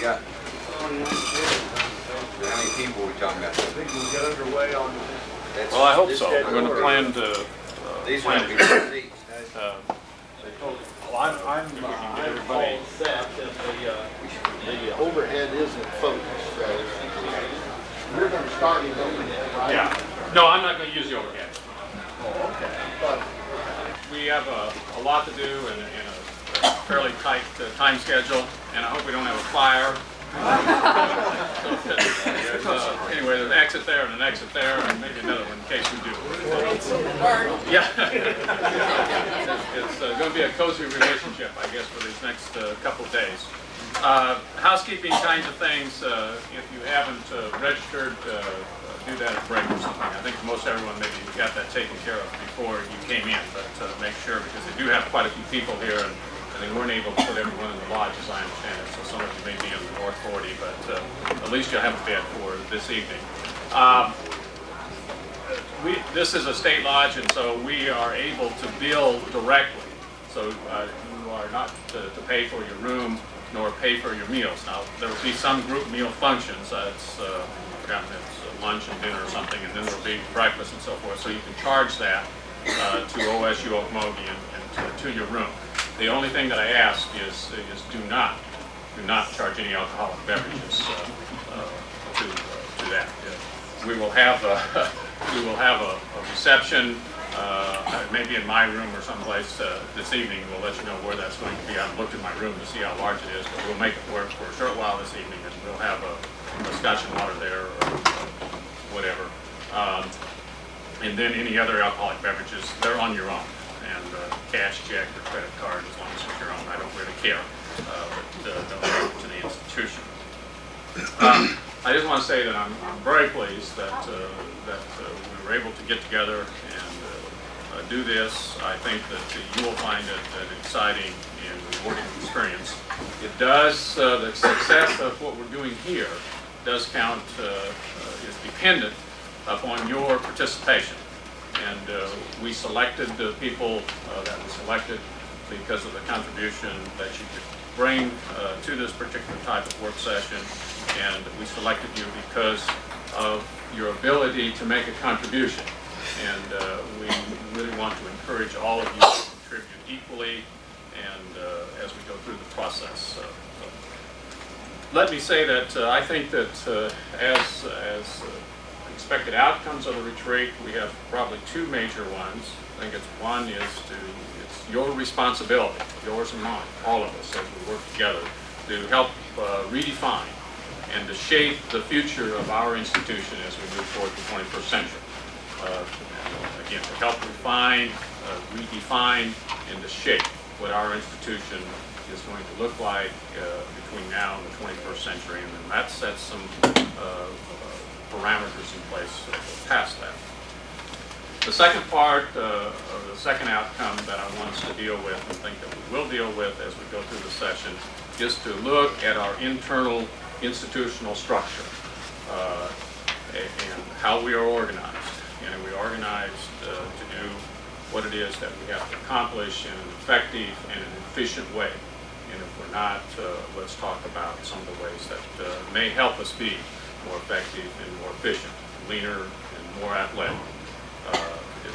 got, how many people are we talking about? I think we'll get underway on That's- Well, I hope this so. schedule We're going to or- plan to. These plan ones to- we can see. uh, Well, I'm all set, and the overhead isn't focused, so you're going to start with overhead, right? Yeah. No, I'm not going to use the overhead. Oh, okay. But We have a lot to do in a fairly tight time schedule, and I hope we don't have a fire. Anyway, there's an exit there and an exit there, and maybe another one in case we do. Yeah. It's going to be a cozy relationship, I guess, for these next couple of days. Housekeeping kinds of things, if you haven't registered, do that at break or something. I think most everyone maybe got that taken care of before you came in, but make sure, because they do have quite a few people here, and they weren't able to put everyone in the lodge, as I understand it, so some of you may be in the North 40, but at least you'll have a bed for this evening. This is a state lodge, and so we are able to bill directly. So you are not to pay for your room nor pay for your meals. Now, there will be some group meal functions. It's lunch and dinner or something, and then there will be breakfast and so forth. So you can charge that to OSU Okmulgee and to your room. The only thing that I ask is do not charge any alcoholic beverages to that. We will have a reception, maybe in my room or someplace this evening. We'll let you know where that's going to be. I haven't looked at my room to see how large it is, but we'll make it work for a short while this evening, and we'll have a scotch and water there or whatever. And then any other alcoholic beverages, they're on your own. And cash, check, or credit card, as long as it's your own. I don't really care, but don't go to the institution. I just want to say that I'm very pleased that we were able to get together and do this. I think that you will find it an exciting and rewarding experience. It does, the success of what we're doing here does count, is dependent upon your participation. And we selected the people that we selected because of the contribution that you could bring to this particular type of work session. And we selected you because of your ability to make a contribution. And we really want to encourage all of you to contribute equally and as we go through the process. Let me say that I think that as expected outcomes of the retreat, we have probably two major ones. I think one is it's your responsibility, yours and mine, all of us as we work together to help redefine and to shape the future of our institution as we move toward the 21st century. Again, to help refine, redefine, and to shape what our institution is going to look like between now and the 21st century, and then that sets some parameters in place past that. The second part, or the second outcome that I want us to deal with, and think that we will deal with as we go through the session, is to look at our internal institutional structure and how we are organized. And we are organized to do what it is that we have to accomplish in an effective and an efficient way. And if we're not, let's talk about some of the ways that may help us be more effective and more efficient, leaner and more athletic. Is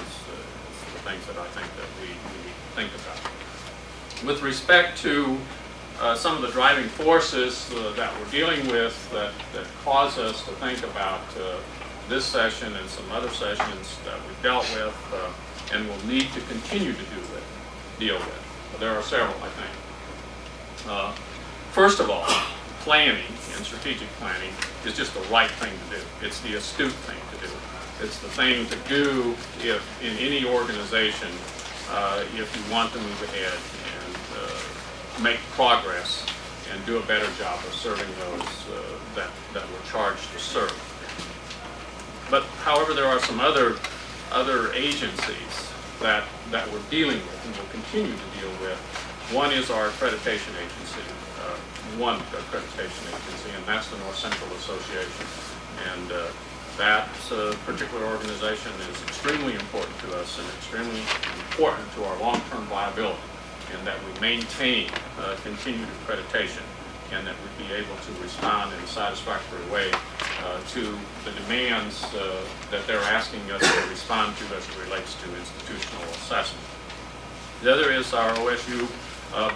the things that I think that we need to think about. With respect to some of the driving forces that we're dealing with that cause us to think about this session and some other sessions that we've dealt with and will need to continue to deal with. There are several, I think. First of all, planning and strategic planning is just the right thing to do. It's the astute thing to do. It's the thing to do if in any organization, if you want to move ahead and make progress and do a better job of serving those that we're charged to serve. But however, there are some other agencies that we're dealing with and will continue to deal with. One is our accreditation agency, one accreditation agency, and that's the North Central Association. And that particular organization is extremely important to us and extremely important to our long-term viability, and that we maintain continued accreditation. and that we'd be able to respond in a satisfactory way to the demands that they're asking us to respond to as it relates to institutional assessment. The other is our OSU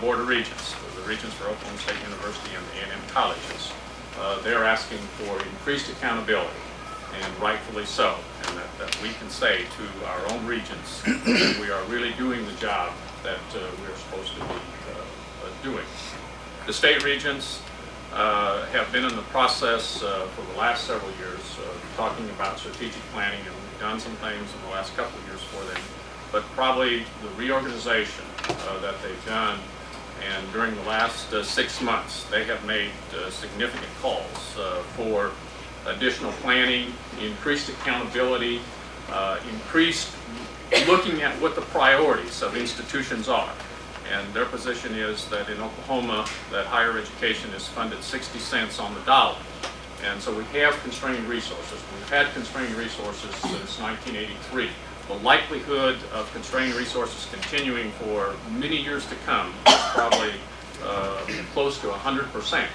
Board of Regents, the Regents for Oklahoma State University and the A&M colleges. They're asking for increased accountability, and rightfully so, and that we can say to our own regents that we are really doing the job that we're supposed to be doing. The state regents have been in the process for the last several years talking about strategic planning, and we've done some things in the last couple of years for them, but probably the reorganization that they've done, and during the last 6 months they have made significant calls for additional planning, increased accountability, increased looking at what the priorities of institutions are. And their position is that in Oklahoma, that higher education is funded 60 cents on the dollar. And so we have constrained resources. We've had constrained resources since 1983. The likelihood of constrained resources continuing for many years to come is probably close to 100%.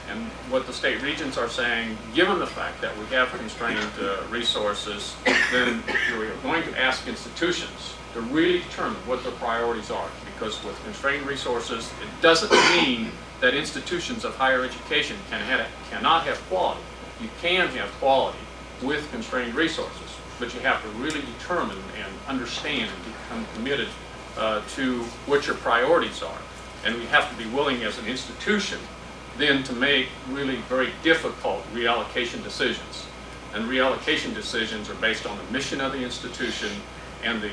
And what the state regents are saying, given the fact that we have constrained resources, then we're going to ask institutions to really determine what their priorities are. Because with constrained resources, it doesn't mean that institutions of higher education cannot have quality. You can have quality with constrained resources, but you have to really determine and understand and become committed to what your priorities are. And we have to be willing as an institution then to make really very difficult reallocation decisions. And reallocation decisions are based on the mission of the institution and the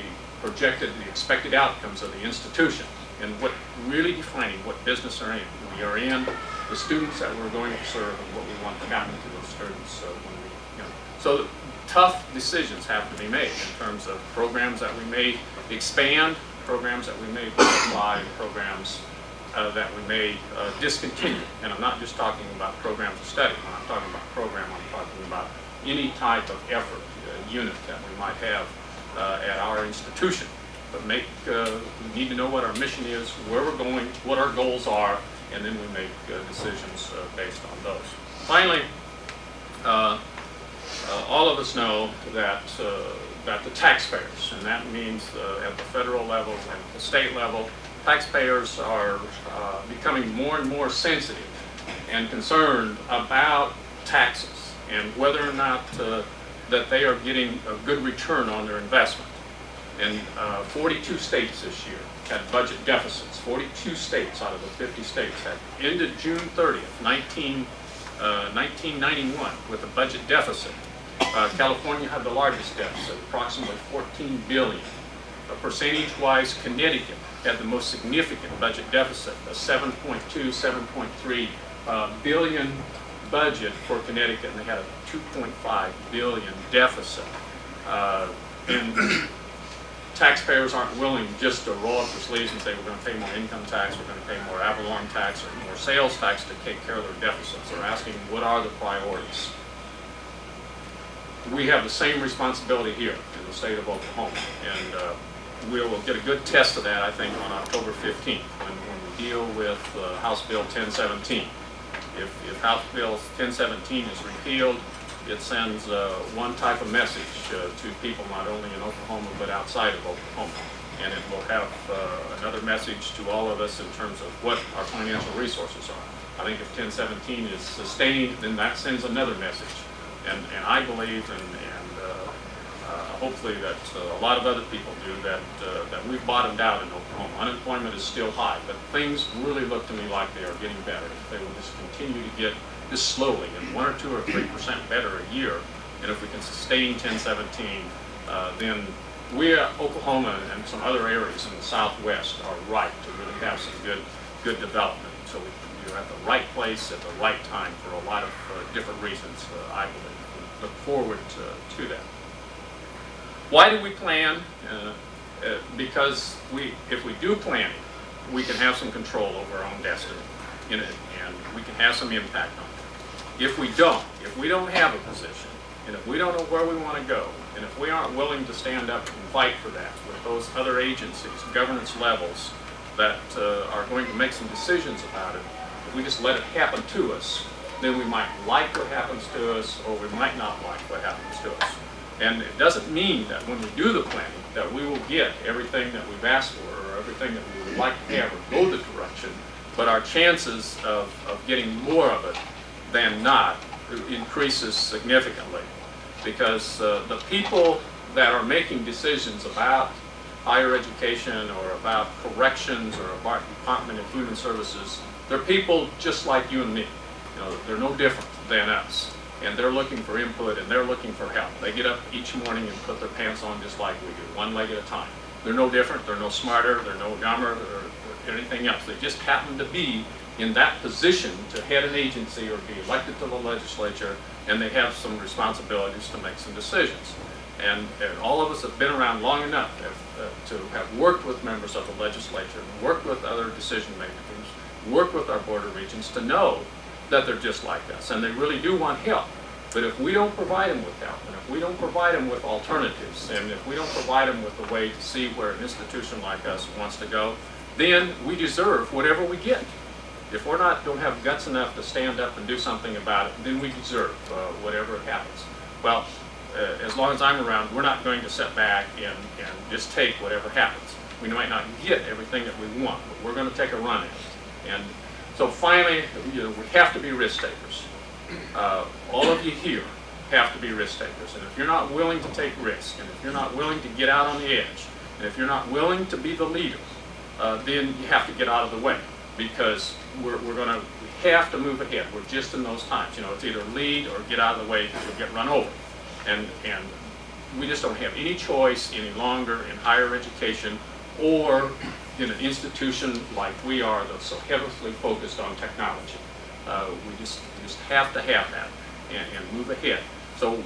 expected outcomes of the institution, and what really defining what business we are in, the students that we're going to serve, and what we want to happen to those students. So tough decisions have to be made in terms of programs that we may expand, programs that we may modify, programs that we may discontinue. And I'm not just talking about programs of study. When I'm talking about program, I'm talking about any type of effort, unit that we might have at our institution. But we need to know what our mission is, where we're going, what our goals are, and then we make decisions based on those. Finally, all of us know that the taxpayers, and that means at the federal level and at the state level, taxpayers are becoming more and more sensitive and concerned about taxes and whether or not that they are getting a good return on their investment. And 42 states this year had budget deficits. 42 states out of the 50 states had ended June 30th, 1991 with a budget deficit. California had the largest deficit, approximately $14 billion. Percentage-wise, Connecticut had the most significant budget deficit, a 7.2, 7.3 billion budget for Connecticut, and they had a 2.5 billion deficit. And taxpayers aren't willing just to roll up their sleeves and say we're going to pay more income tax, we're going to pay more ad valorem tax, or more sales tax to take care of their deficits. They're asking what are the priorities. We have the same responsibility here in the state of Oklahoma, and we will get a good test of that, I think, on October 15th when we deal with House Bill 1017. If House Bill 1017 is repealed, it sends one type of message to people not only in Oklahoma but outside of Oklahoma. And it will have another message to all of us in terms of what our financial resources are. I think if 1017 is sustained, then that sends another message. And I believe, and hopefully that a lot of other people do, that we've bottomed out in Oklahoma. Unemployment is still high, but things really look to me like they are getting better. If they will just continue to get just slowly, and 1 or 2 or 3% better a year, and if we can sustain 1017, then we, Oklahoma and some other areas in the Southwest, are right to really have some good development. So we're at the right place at the right time for a lot of different reasons, I believe. We look forward to that. Why do we plan? Because if we do planning, we can have some control over our own destiny in it, and we can have some impact on it. If we don't have a position, and if we don't know where we want to go, and if we aren't willing to stand up and fight for that with those other agencies, governance levels that are going to make some decisions about it, If we just let it happen to us, then we might like what happens to us, or we might not like what happens to us. And it doesn't mean that when we do the planning that we will get everything that we've asked for or everything that we would like to have or go the direction, but our chances of getting more of it than not increases significantly, because the people that are making decisions about higher education or about corrections or about Department of Human Services, they're people just like you and me. You know, they're no different than us, and they're looking for input and they're looking for help. They get up each morning and put their pants on just like we do, one leg at a time. They're no different, they're no smarter, they're no dumber, or anything else. They just happen to be in that position to head an agency or be elected to the legislature, and they have some responsibilities to make some decisions. And all of us have been around long enough to have worked with members of the legislature, worked with other decision makers, worked with our Board of Regents to know that they're just like us, and they really do want help. But if we don't provide them with help, and if we don't provide them with alternatives, and if we don't provide them with a way to see where an institution like us wants to go, then we deserve whatever we get. If we're don't have guts enough to stand up and do something about it, then we deserve whatever happens. Well, as long as I'm around, we're not going to sit back and just take whatever happens. We might not get everything that we want, but we're going to take a run at it. And so finally, we have to be risk takers. All of you here have to be risk takers. And if you're not willing to take risks, and if you're not willing to get out on the edge, and if you're not willing to be the leader, then you have to get out of the way, because we have to move ahead. We're just in those times. You know, it's either lead or get out of the way because you'll get run over. And we just don't have any choice any longer in higher education or in an institution like we are that's so heavily focused on technology. We just have to have that and move ahead. So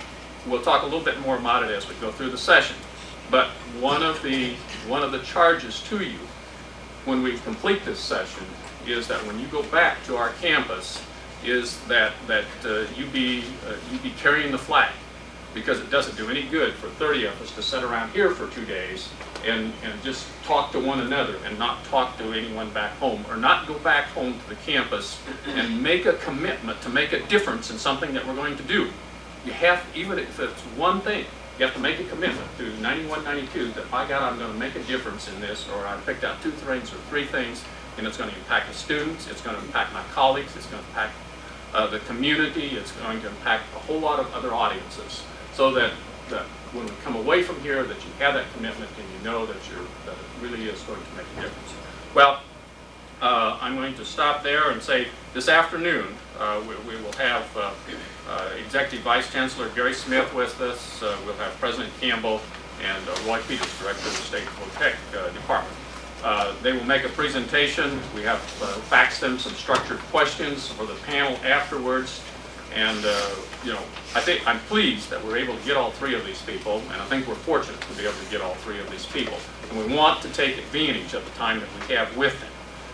we'll talk a little bit more about it as we go through the session. But one of the charges to you when we complete this session is that when you go back to our campus, is that you be carrying the flag, because it doesn't do any good for 30 of us to sit around here for 2 days and just talk to one another and not talk to anyone back home, or not go back home to the campus and make a commitment to make a difference in something that we're going to do. You have, even if it's one thing, you have to make a commitment to 91, 92 that, by God, I'm going to make a difference in this, or I picked out 2 things or 3 things, and it's going to impact the students, it's going to impact my colleagues, it's going to impact the community, it's going to impact a whole lot of other audiences, so that when we come away from here, that you have that commitment and you know that it really is going to make a difference. Well, I'm going to stop there and say this afternoon we will have Executive Vice Chancellor Gary Smith with us. We'll have President Campbell and Roy Peters, Director of the State Tech Department. They will make a presentation. We have faxed them some structured questions for the panel afterwards. And I'm pleased that we're able to get all 3 of these people, and I think we're fortunate to be able to get all 3 of these people. And we want to take advantage of the time that we have with them.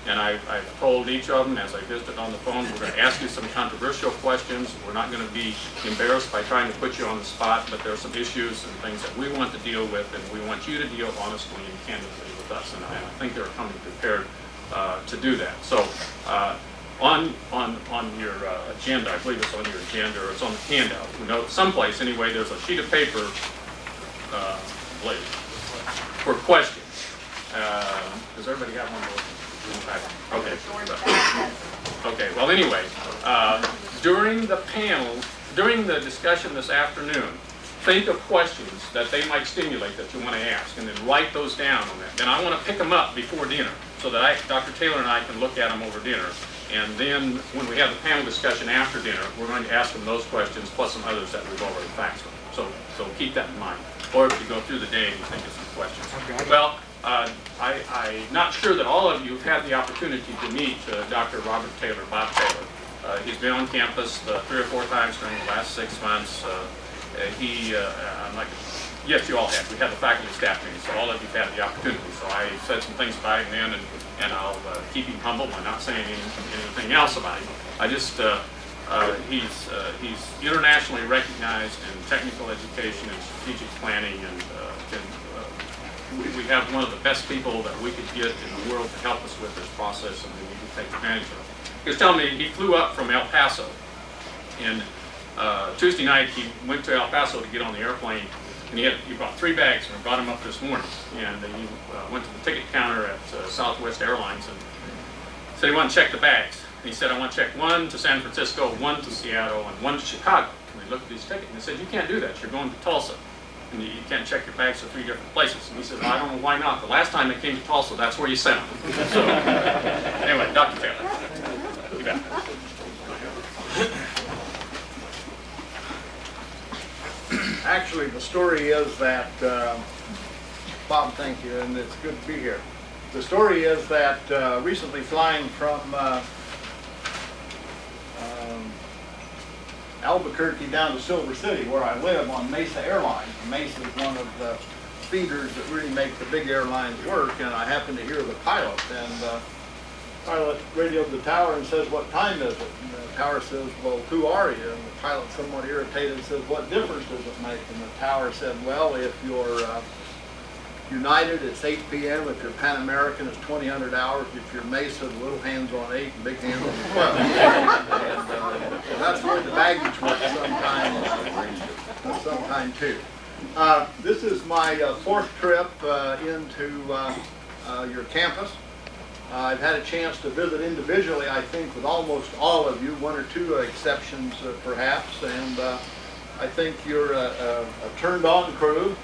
And I've told each of them as I visited on the phone, we're going to ask you some controversial questions. We're not going to be embarrassed by trying to put you on the spot, but there are some issues and things that we want to deal with, and we want you to deal honestly and candidly with us. And I think they're coming prepared to do that. So on your agenda, I believe it's on your agenda, or it's on the handout. We know someplace anyway, there's a sheet of paper, for questions. Does everybody have one of those? Okay. Okay. Well, anyway, during the discussion this afternoon, think of questions that they might stimulate that you want to ask, and then write those down on that. Then I want to pick them up before dinner, so that Dr. Taylor and I can look at them over dinner. And then when we have the panel discussion after dinner, we're going to ask them those questions plus some others that we've already faxed them. So keep that in mind. Or if you go through the day and you think of some questions. Okay. Well, I'm not sure that all of you have had the opportunity to meet Dr. Robert Taylor, Bob Taylor. He's been on campus 3 or 4 times during the last 6 months. Yes, you all have. We had the faculty staff meeting, so all of you have had the opportunity. So I said some things about him then, and I'll keep him humble by not saying anything else about him. I just, he's internationally recognized in technical education and strategic planning, and we have one of the best people that we could get in the world to help us with this process, and we need to take advantage of it. He was telling me he flew up from El Paso, and Tuesday night he went to El Paso to get on the airplane, and he brought 3 bags, and brought them up this morning. And he went to the ticket counter at Southwest Airlines and said he wanted to check the bags. And he said, I want to check 1 to San Francisco, 1 to Seattle, and 1 to Chicago. And they looked at these tickets and they said, you can't do that. You're going to Tulsa. And you can't check your bags to 3 different places. And he said, well, I don't know why not. The last time they came to Tulsa, that's where you sent them. So, anyway, Dr. Taylor. You bet. Actually, the story is that, Bob, thank you, and it's good to be here. The story is that recently flying from Albuquerque down to Silver City, where I live, on Mesa Airlines. Mesa is one of the feeders that really make the big airlines work, and I happened to hear the pilot, and the pilot radioed the tower and says, what time is it? And the tower says, well, who are you? And the pilot, somewhat irritated, says, what difference does it make? And the tower said, well, if you're United, it's 8 p.m. If you're Pan American, it's 2000 hours. If you're Mesa, the little hand's on 8 and big hand's on 12. And that's the way the baggage works sometime too. This is my 4th trip into your campus. I've had a chance to visit individually, I think, with almost all of you, 1 or 2 exceptions perhaps, and I think you're a turned-on crew.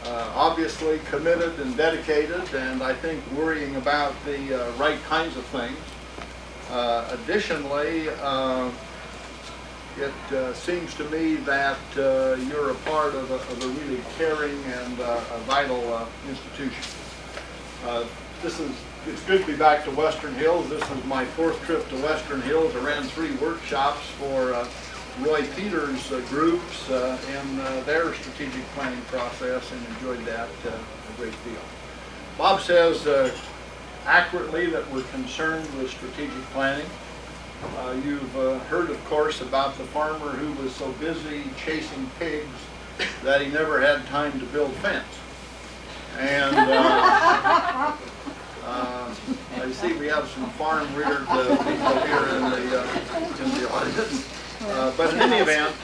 Obviously committed and dedicated, and I think worrying about the right kinds of things. Additionally, it seems to me that you're a part of a really caring and a vital institution. It's good to be back to Western Hills. This is my 4th trip to Western Hills. I ran 3 workshops for Roy Peters' groups in their strategic planning process, and enjoyed that a great deal. Bob says accurately that we're concerned with strategic planning. You've heard, of course, about the farmer who was so busy chasing pigs that he never had time to build fence. And I see we have some farm-reared people here in the audience. But in any event,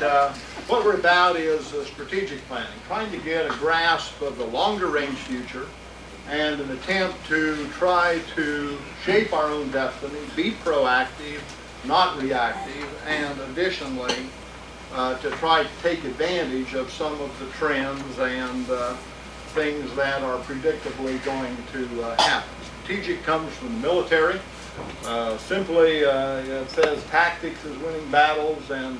what we're about is strategic planning, trying to get a grasp of the longer range future and an attempt to try to shape our own destiny, be proactive, not reactive, and additionally to try to take advantage of some of the trends and things that are predictably going to happen. Strategic comes from the military. Simply, it says tactics is winning battles, and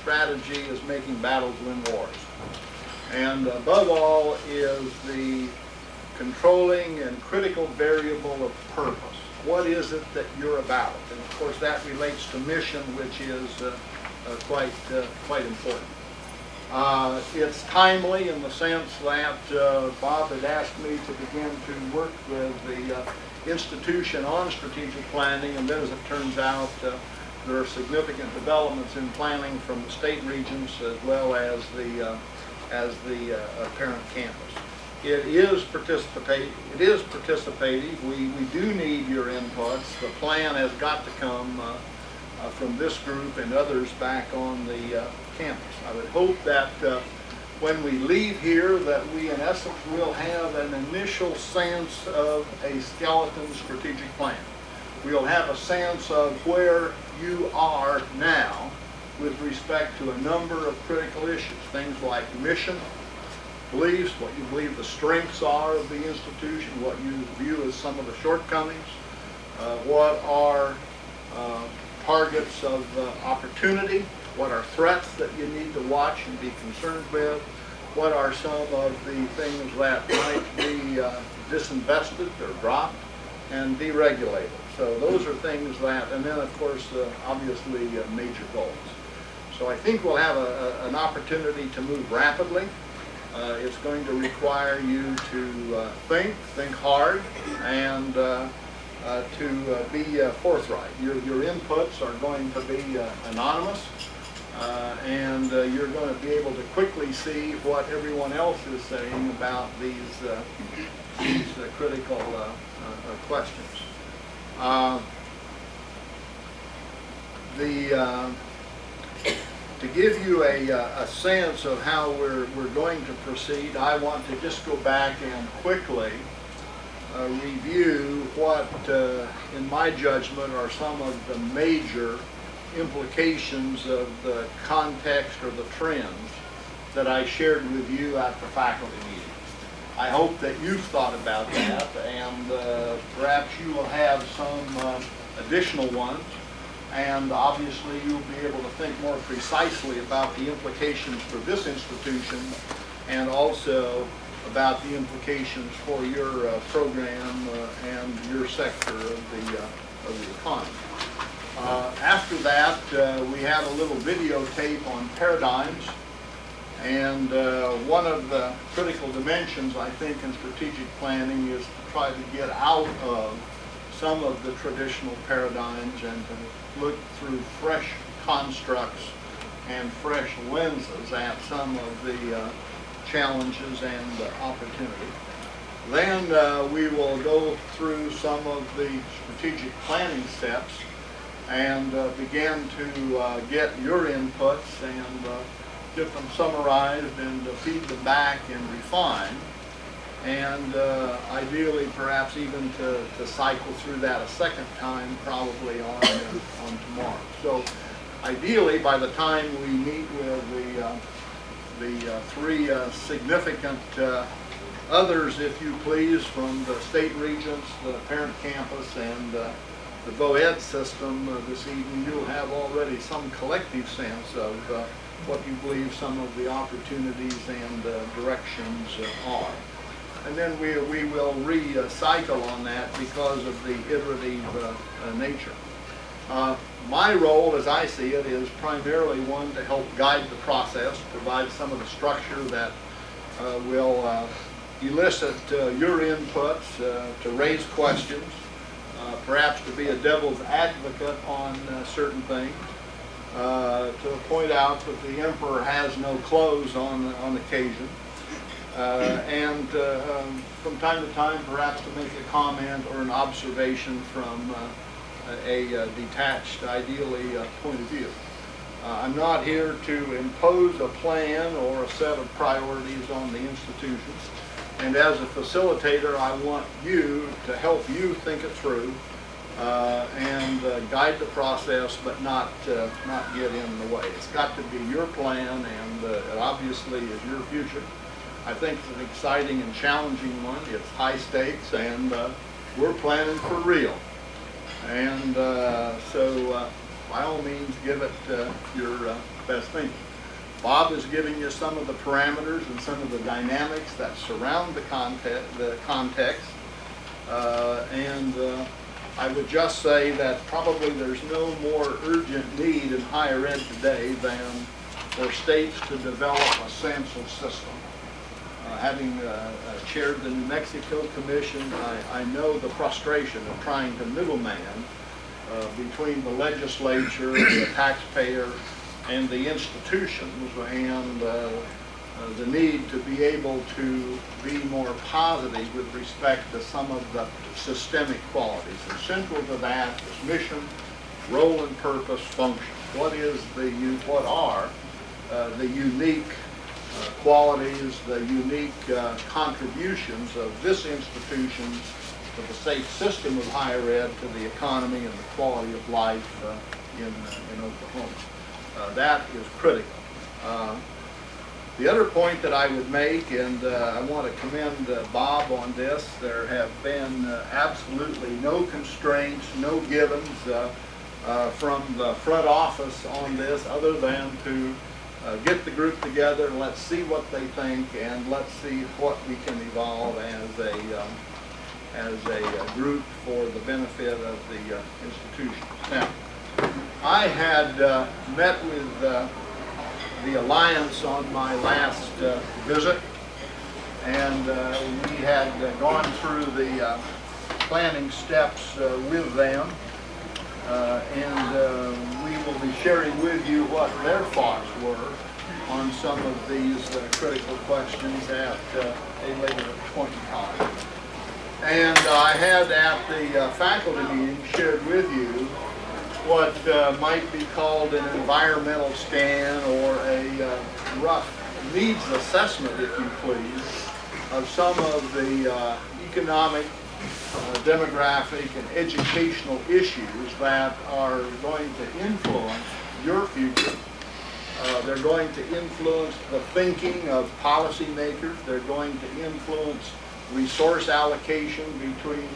strategy is making battles win wars. And above all is the controlling and critical variable of purpose. What is it that you're about? And of course that relates to mission, which is quite important. It's timely in the sense that Bob had asked me to begin to work with the institution on strategic planning, and then as it turns out there are significant developments in planning from the state regions as well as the parent campus. It is participative. We do need your inputs. The plan has got to come from this group and others back on the campus. I would hope that when we leave here that we in essence will have an initial sense of a skeleton strategic plan. We'll have a sense of where you are now with respect to a number of critical issues, things like mission, beliefs, what you believe the strengths are of the institution, what you view as some of the shortcomings, what are targets of opportunity, what are threats that you need to watch and be concerned with, what are some of the things that might be disinvested or dropped and deregulated. So those are things that, and then of course obviously major goals. So I think we'll have an opportunity to move rapidly. It's going to require you to think hard, and to be forthright. Your inputs are going to be anonymous, and you're going to be able to quickly see what everyone else is saying about these critical questions. To give you a sense of how we're going to proceed, I want to just go back and quickly review what, in my judgment, are some of the major implications of the context or the trends that I shared with you at the faculty meeting. I hope that you've thought about that, and perhaps you will have some additional ones, and obviously you'll be able to think more precisely about the implications for this institution and also about the implications for your program and your sector of the economy. After that, we have a little videotape on paradigms, and one of the critical dimensions, I think, in strategic planning is to try to get out of some of the traditional paradigms and to look through fresh constructs and fresh lenses at some of the challenges and opportunity. Then we will go through some of the strategic planning steps and begin to get your inputs and get them summarized and feed them back and refine, and ideally perhaps even to cycle through that a second time, probably on tomorrow. So ideally, by the time we meet with the three significant others, if you please, from the state regents, the parent campus, and the VOED system this evening, you'll have already some collective sense of what you believe some of the opportunities and directions are. And then we will recycle on that because of the iterative nature. My role, as I see it, is primarily one to help guide the process, provide some of the structure that will elicit your inputs, to raise questions, perhaps to be a devil's advocate on certain things, to point out that the emperor has no clothes on occasion, and from time to time perhaps to make a comment or an observation from a detached, ideally, point of view. I'm not here to impose a plan or a set of priorities on the institutions, and as a facilitator I want you to help you think it through and guide the process, but not get in the way. It's got to be your plan, and it obviously is your future. I think it's an exciting and challenging one. It's high stakes, and we're planning for real. And so by all means, give it your best thinking. Bob is giving you some of the parameters and some of the dynamics that surround the context. And I would just say that probably there's no more urgent need in higher ed today than for states to develop a census system. Having chaired the New Mexico Commission, I know the frustration of trying to middleman between the legislature, the taxpayer, and the institutions, and the need to be able to be more positive with respect to some of the systemic qualities. And central to that is mission, role and purpose, function. What are the unique qualities, the unique contributions of this institution to the safe system of higher ed, to the economy and the quality of life in Oklahoma. That is critical. The other point that I would make, and I want to commend Bob on this, there have been absolutely no constraints, no givens from the front office on this, other than to get the group together and let's see what they think, and let's see what we can evolve as a group for the benefit of the institution. Now, I had met with the Alliance on my last visit, and we had gone through the planning steps with them, and we will be sharing with you what their thoughts were on some of these critical questions at a later point in time. And I had at the faculty meeting shared with you what might be called an environmental scan or a rough needs assessment, if you please, of some of the economic, demographic, and educational issues that are going to influence your future. They're going to influence the thinking of policymakers. They're going to influence resource allocation between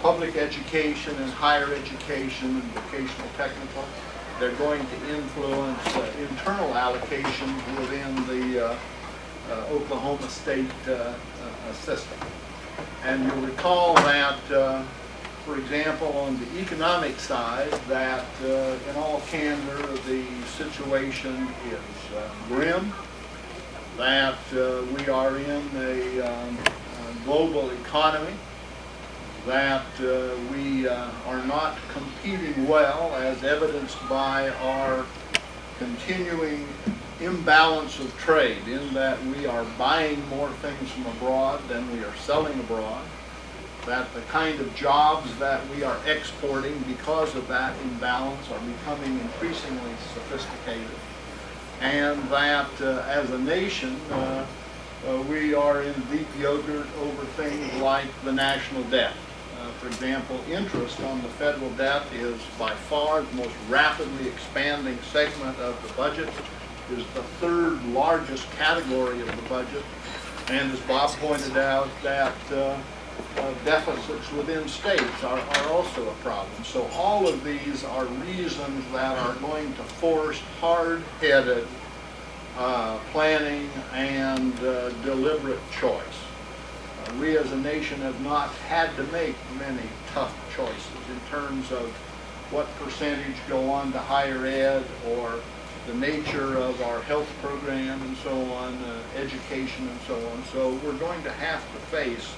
public education and higher education and vocational technical. They're going to influence internal allocations within the Oklahoma State system. And you'll recall that, for example, on the economic side, that in all candor, the situation is grim, that we are in a global economy, that we are not competing well, as evidenced by our continuing imbalance of trade, in that we are buying more things from abroad than we are selling abroad, that the kind of jobs that we are exporting because of that imbalance are becoming increasingly sophisticated, and that as a nation we are in deep yogurt over things like the national debt. For example, interest on the federal debt is by far the most rapidly expanding segment of the budget, is the third largest category of the budget, and as Bob pointed out, that deficits within states are also a problem. So all of these are reasons that are going to force hard-headed planning and deliberate choice. We as a nation have not had to make many tough choices in terms of what percentage go on to higher ed, or the nature of our health program and so on, education and so on. So we're going to have to face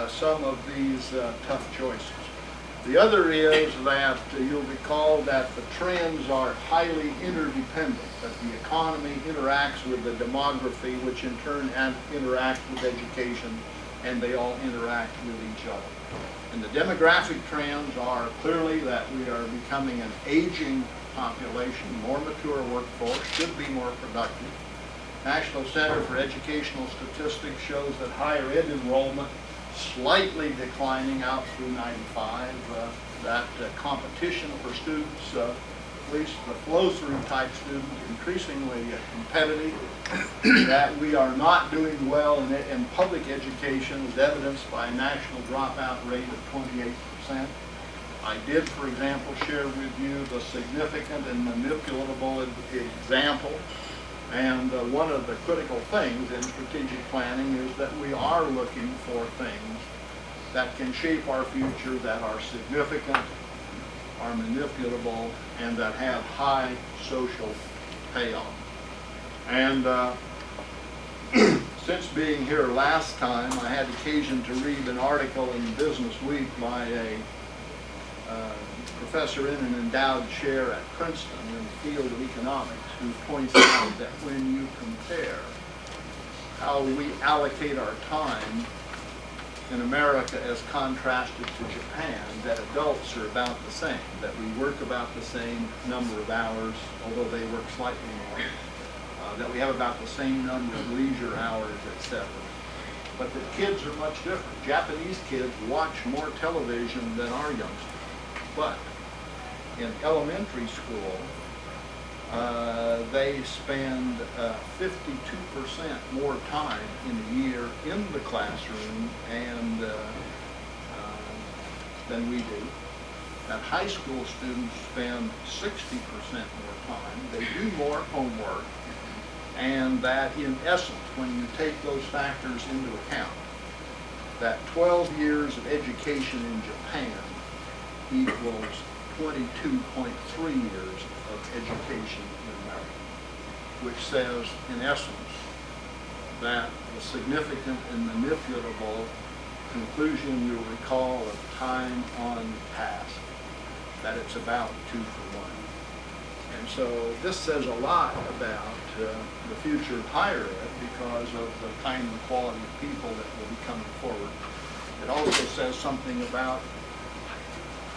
some of these tough choices. The other is that you'll recall that the trends are highly interdependent, that the economy interacts with the demography, which in turn interacts with education, and they all interact with each other. And the demographic trends are clearly that we are becoming an aging population, more mature workforce, should be more productive. National Center for Educational Statistics shows that higher ed enrollment slightly declining out through 95, that competition for students, at least the flow-through type students, increasingly competitive, that we are not doing well in public education, as evidenced by a national dropout rate of 28%. I did, for example, share with you the significant and manipulatable example. And one of the critical things in strategic planning is that we are looking for things that can shape our future, that are significant, are manipulable, and that have high social payoff. And since being here last time, I had occasion to read an article in Business Week by a professor in an endowed chair at Princeton in the field of economics, who points out that when you compare how we allocate our time in America as contrasted to Japan, that adults are about the same, that we work about the same number of hours, although they work slightly more, that we have about the same number of leisure hours, etc. But the kids are much different. Japanese kids watch more television than our youngsters. But in elementary school, they spend 52% more time in a year in the classroom and than we do. That high school students spend 60% more time. They do more homework, and that in essence, when you take those factors into account, that 12 years of education in Japan equals 22.3 years of education in America, which says, in essence, that the significant and manipulable conclusion you'll recall of time on task, that it's about 2 for 1. And so this says a lot about the future of higher ed because of the kind and quality of people that will be coming forward. It also says something about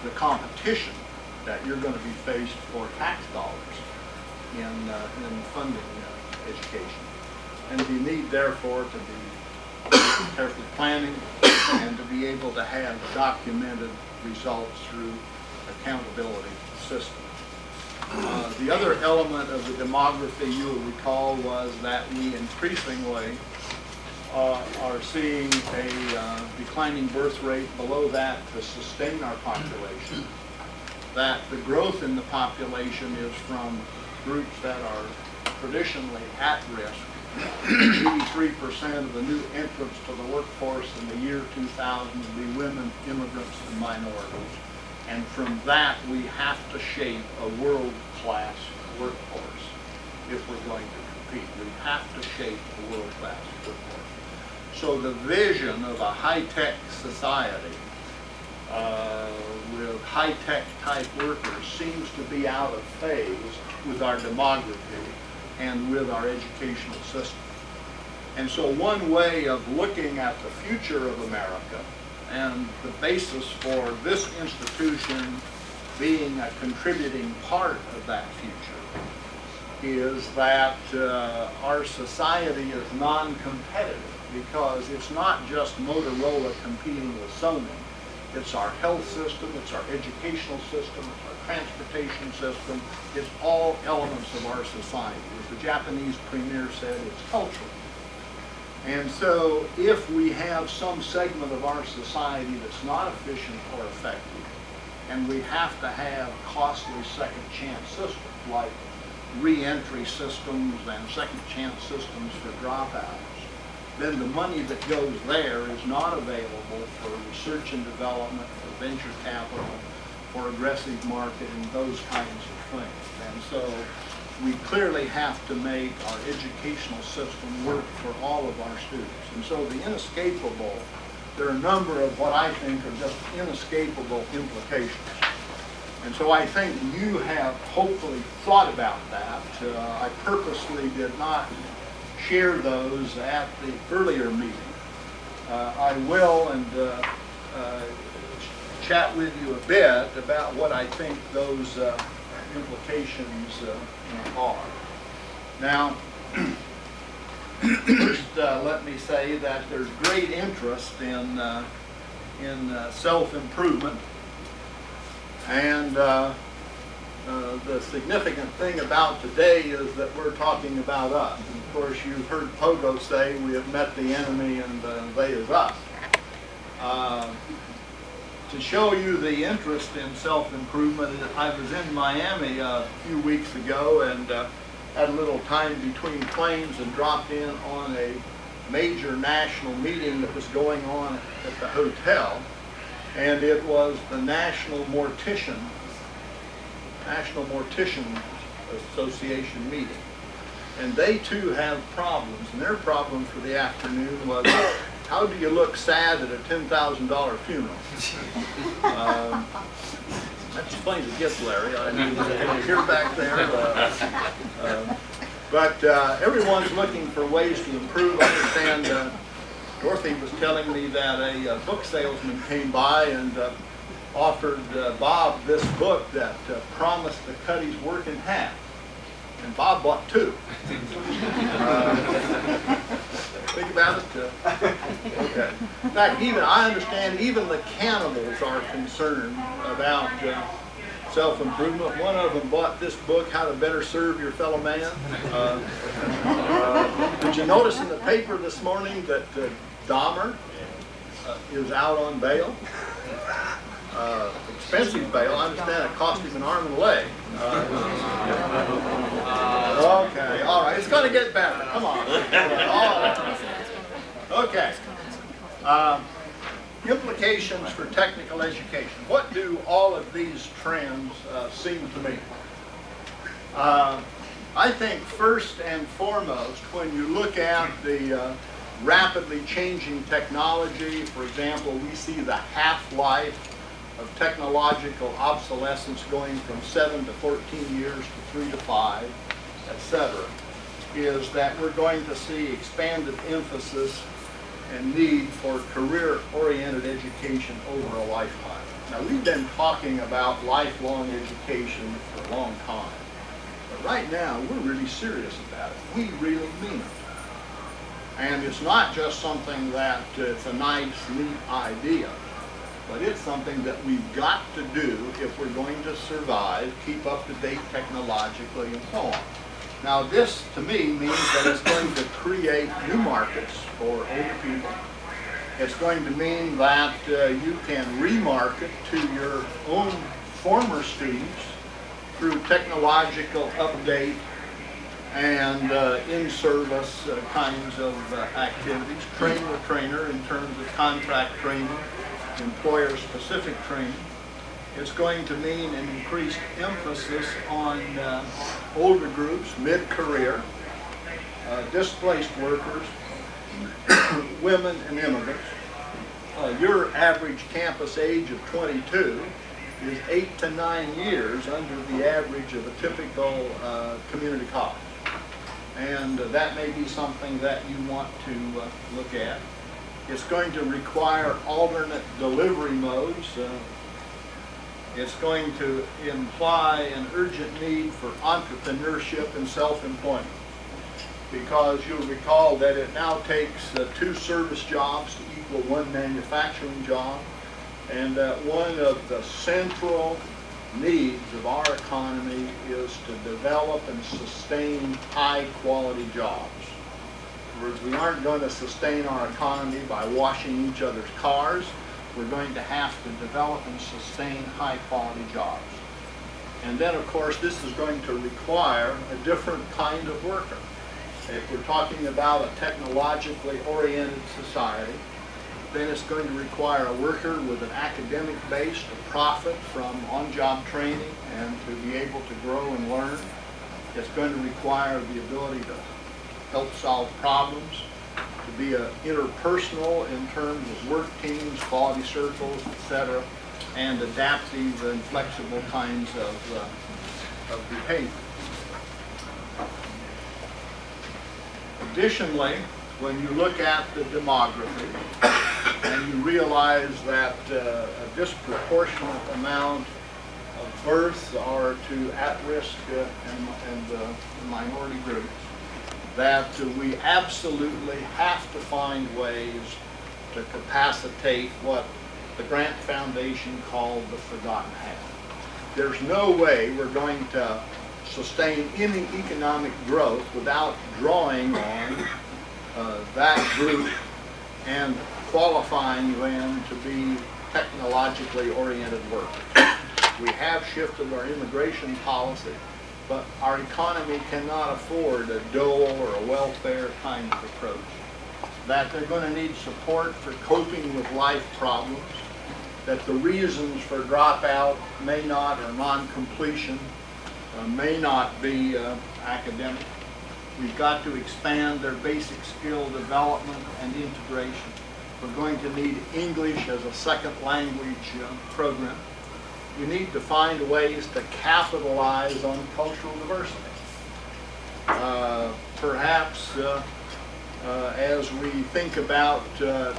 the competition that you're going to be faced for tax dollars in funding education. And you need, therefore, to be carefully planning and to be able to have documented results through accountability systems. The other element of the demography you'll recall was that we increasingly are seeing a declining birth rate below that to sustain our population. That the growth in the population is from groups that are traditionally at risk. 83% of the new entrants to the workforce in the year 2000 will be women, immigrants, and minorities. And from that, we have to shape a world-class workforce if we're going to compete. We have to shape a world-class workforce. So the vision of a high-tech society with high-tech type workers seems to be out of phase with our demography and with our educational system. And so one way of looking at the future of America and the basis for this institution being a contributing part of that future is that our society is non-competitive, because it's not just Motorola competing with Sony. It's our health system, it's our educational system, it's our transportation system, it's all elements of our society. As the Japanese premier said, it's cultural. And so if we have some segment of our society that's not efficient or effective, and we have to have costly second chance systems like re-entry systems and second chance systems for dropouts, then the money that goes there is not available for research and development, for venture capital, for aggressive marketing, those kinds of things. And so we clearly have to make our educational system work for all of our students. And so the inescapable, there are a number of what I think are just inescapable implications. And so I think you have hopefully thought about that. I purposely did not share those at the earlier meeting. I will chat with you a bit about what I think those implications are. Now, first let me say that there's great interest in self-improvement, and the significant thing about today is that we're talking about us. And of course, you've heard Pogo say we have met the enemy and they is us. To show you the interest in self-improvement, I was in Miami a few weeks ago and had a little time between planes and dropped in on a major national meeting that was going on at the hotel. And it was the National Mortician Association meeting. And they too have problems. And their problem for the afternoon was, how do you look sad at a $10,000 funeral? That's funny to get, Larry. Can you hear back there? But everyone's looking for ways to improve. I understand Dorothy was telling me that a book salesman came by and offered Bob this book that promised to cut his work in half. And Bob bought two. Think about it. Okay. In fact, I understand even the cannibals are concerned about self-improvement. One of them bought this book, How to Better Serve Your Fellow Man. Did you notice in the paper this morning that Dahmer is out on bail? Expensive bail. I understand it cost him an arm and a leg. Okay, all right. It's going to get better. Come on. All right. Okay. Implications for technical education. What do all of these trends seem to mean? I think first and foremost, when you look at the rapidly changing technology, for example, we see the half-life of technological obsolescence going from 7 to 14 years to 3 to 5, etc., is that we're going to see expanded emphasis and need for career-oriented education over a lifetime. Now, we've been talking about lifelong education for a long time, but right now we're really serious about it. We really mean it. And it's not just something that it's a nice, neat idea, but it's something that we've got to do if we're going to survive, keep up to date technologically, and so on. Now, this to me means that it's going to create new markets for older people. It's going to mean that you can remarket to your own former students through technological update and in-service kinds of activities, train the trainer in terms of contract training, employer-specific training. It's going to mean an increased emphasis on older groups, mid-career, displaced workers, women and immigrants. Your average campus age of 22 is 8 to 9 years under the average of a typical community college. And that may be something that you want to look at. It's going to require alternate delivery modes. It's going to imply an urgent need for entrepreneurship and self-employment, because you'll recall that it now takes 2 service jobs to equal 1 manufacturing job, and that one of the central needs of our economy is to develop and sustain high-quality jobs. In other words, we aren't going to sustain our economy by washing each other's cars. We're going to have to develop and sustain high-quality jobs. And then, of course, this is going to require a different kind of worker. If we're talking about a technologically oriented society, then it's going to require a worker with an academic base to profit from on-job training and to be able to grow and learn. It's going to require the ability to help solve problems, to be interpersonal in terms of work teams, quality circles, etc., and adaptive and flexible kinds of behavior. Additionally, when you look at the demography and you realize that a disproportionate amount of births are to at-risk and minority groups, that we absolutely have to find ways to capacitate what the Grant Foundation called the forgotten half. There's no way we're going to sustain any economic growth without drawing on that group and qualifying them to be technologically oriented workers. We have shifted our immigration policy, but our economy cannot afford a dole or a welfare kind of approach. That they're going to need support for coping with life problems, that the reasons for dropout may not, or non-completion, may not be academic. We've got to expand their basic skill development and integration. We're going to need English as a second language program. You need to find ways to capitalize on cultural diversity. Perhaps as we think about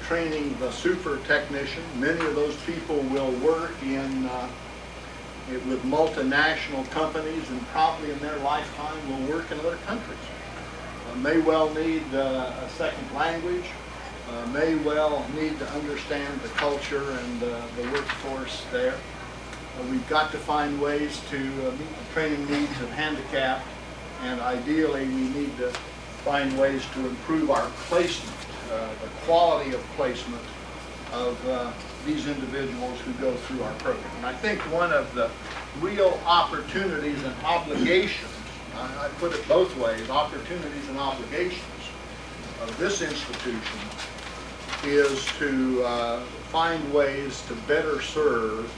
training the super technician, many of those people will work with multinational companies and probably in their lifetime will work in other countries. May well need a second language, may well need to understand the culture and the workforce there. We've got to find ways to meet the training needs of handicapped, and ideally we need to find ways to improve our placement, the quality of placement of these individuals who go through our program. And I think one of the real opportunities and obligations, I put it both ways, opportunities and obligations of this institution is to find ways to better serve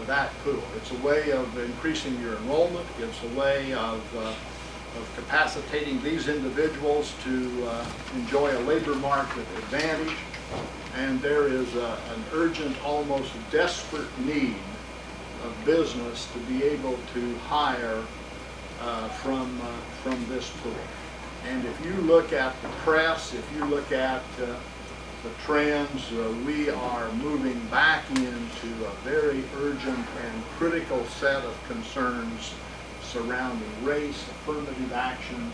that pool. It's a way of increasing your enrollment. It's a way of capacitating these individuals to enjoy a labor market advantage. And there is an urgent, almost desperate need of business to be able to hire from this pool. And if you look at the press, if you look at the trends. We are moving back into a very urgent and critical set of concerns surrounding race, affirmative action,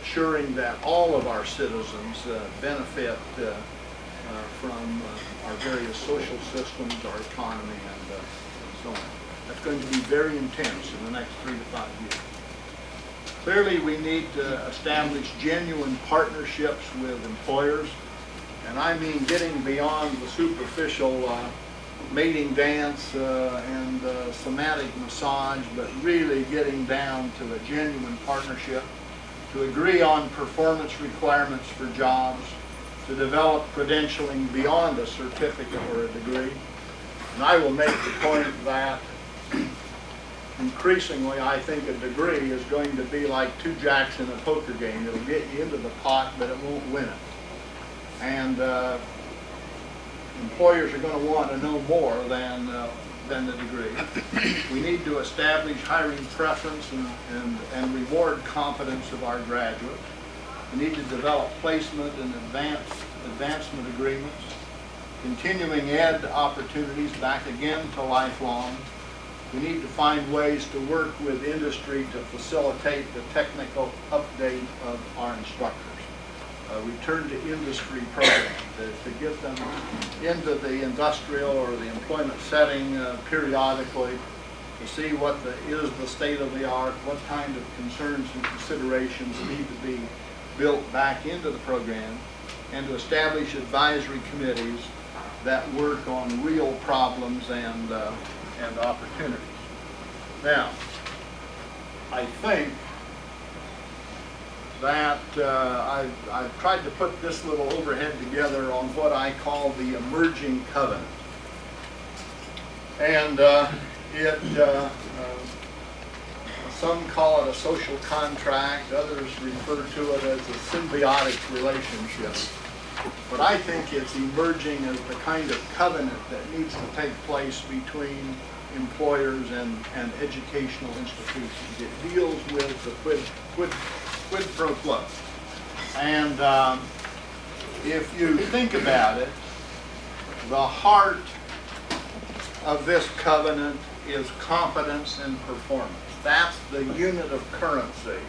assuring that all of our citizens benefit from our various social systems, our economy, and so on. That's going to be very intense in the next 3 to 5 years. Clearly, we need to establish genuine partnerships with employers, and I mean getting beyond the superficial mating dance and somatic massage, but really getting down to a genuine partnership, to agree on performance requirements for jobs, to develop credentialing beyond a certificate or a degree. And I will make the point that increasingly I think a degree is going to be like 2 jacks in a poker game. It'll get you into the pot, but it won't win it. And employers are going to want to know more than the degree. We need to establish hiring preference and reward competence of our graduates. We need to develop placement and advancement agreements, continuing ed opportunities back again to lifelong. We need to find ways to work with industry to facilitate the technical update of our instructors. Return to industry programs to get them into the industrial or the employment setting periodically, to see what is the state of the art, what kind of concerns and considerations need to be built back into the program, and to establish advisory committees that work on real problems and opportunities. Now, I think that I've tried to put this little overhead together on what I call the emerging covenant. And some call it a social contract, others refer to it as a symbiotic relationship. But I think it's emerging as the kind of covenant that needs to take place between employers and educational institutions. It deals with the quid pro quo. And if you think about it, the heart of this covenant is competence and performance. That's the unit of currency.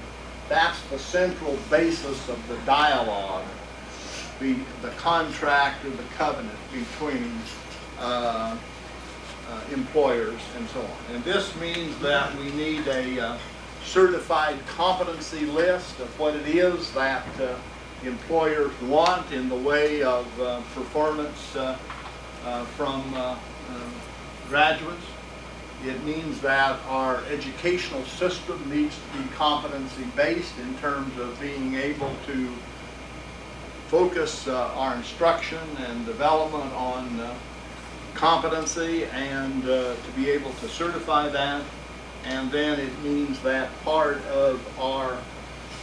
That's the central basis of the dialogue, the contract or the covenant between employers and so on. And this means that we need a certified competency list of what it is that employers want in the way of performance from graduates. It means that our educational system needs to be competency-based in terms of being able to focus our instruction and development on competency and to be able to certify that. And then it means that part of our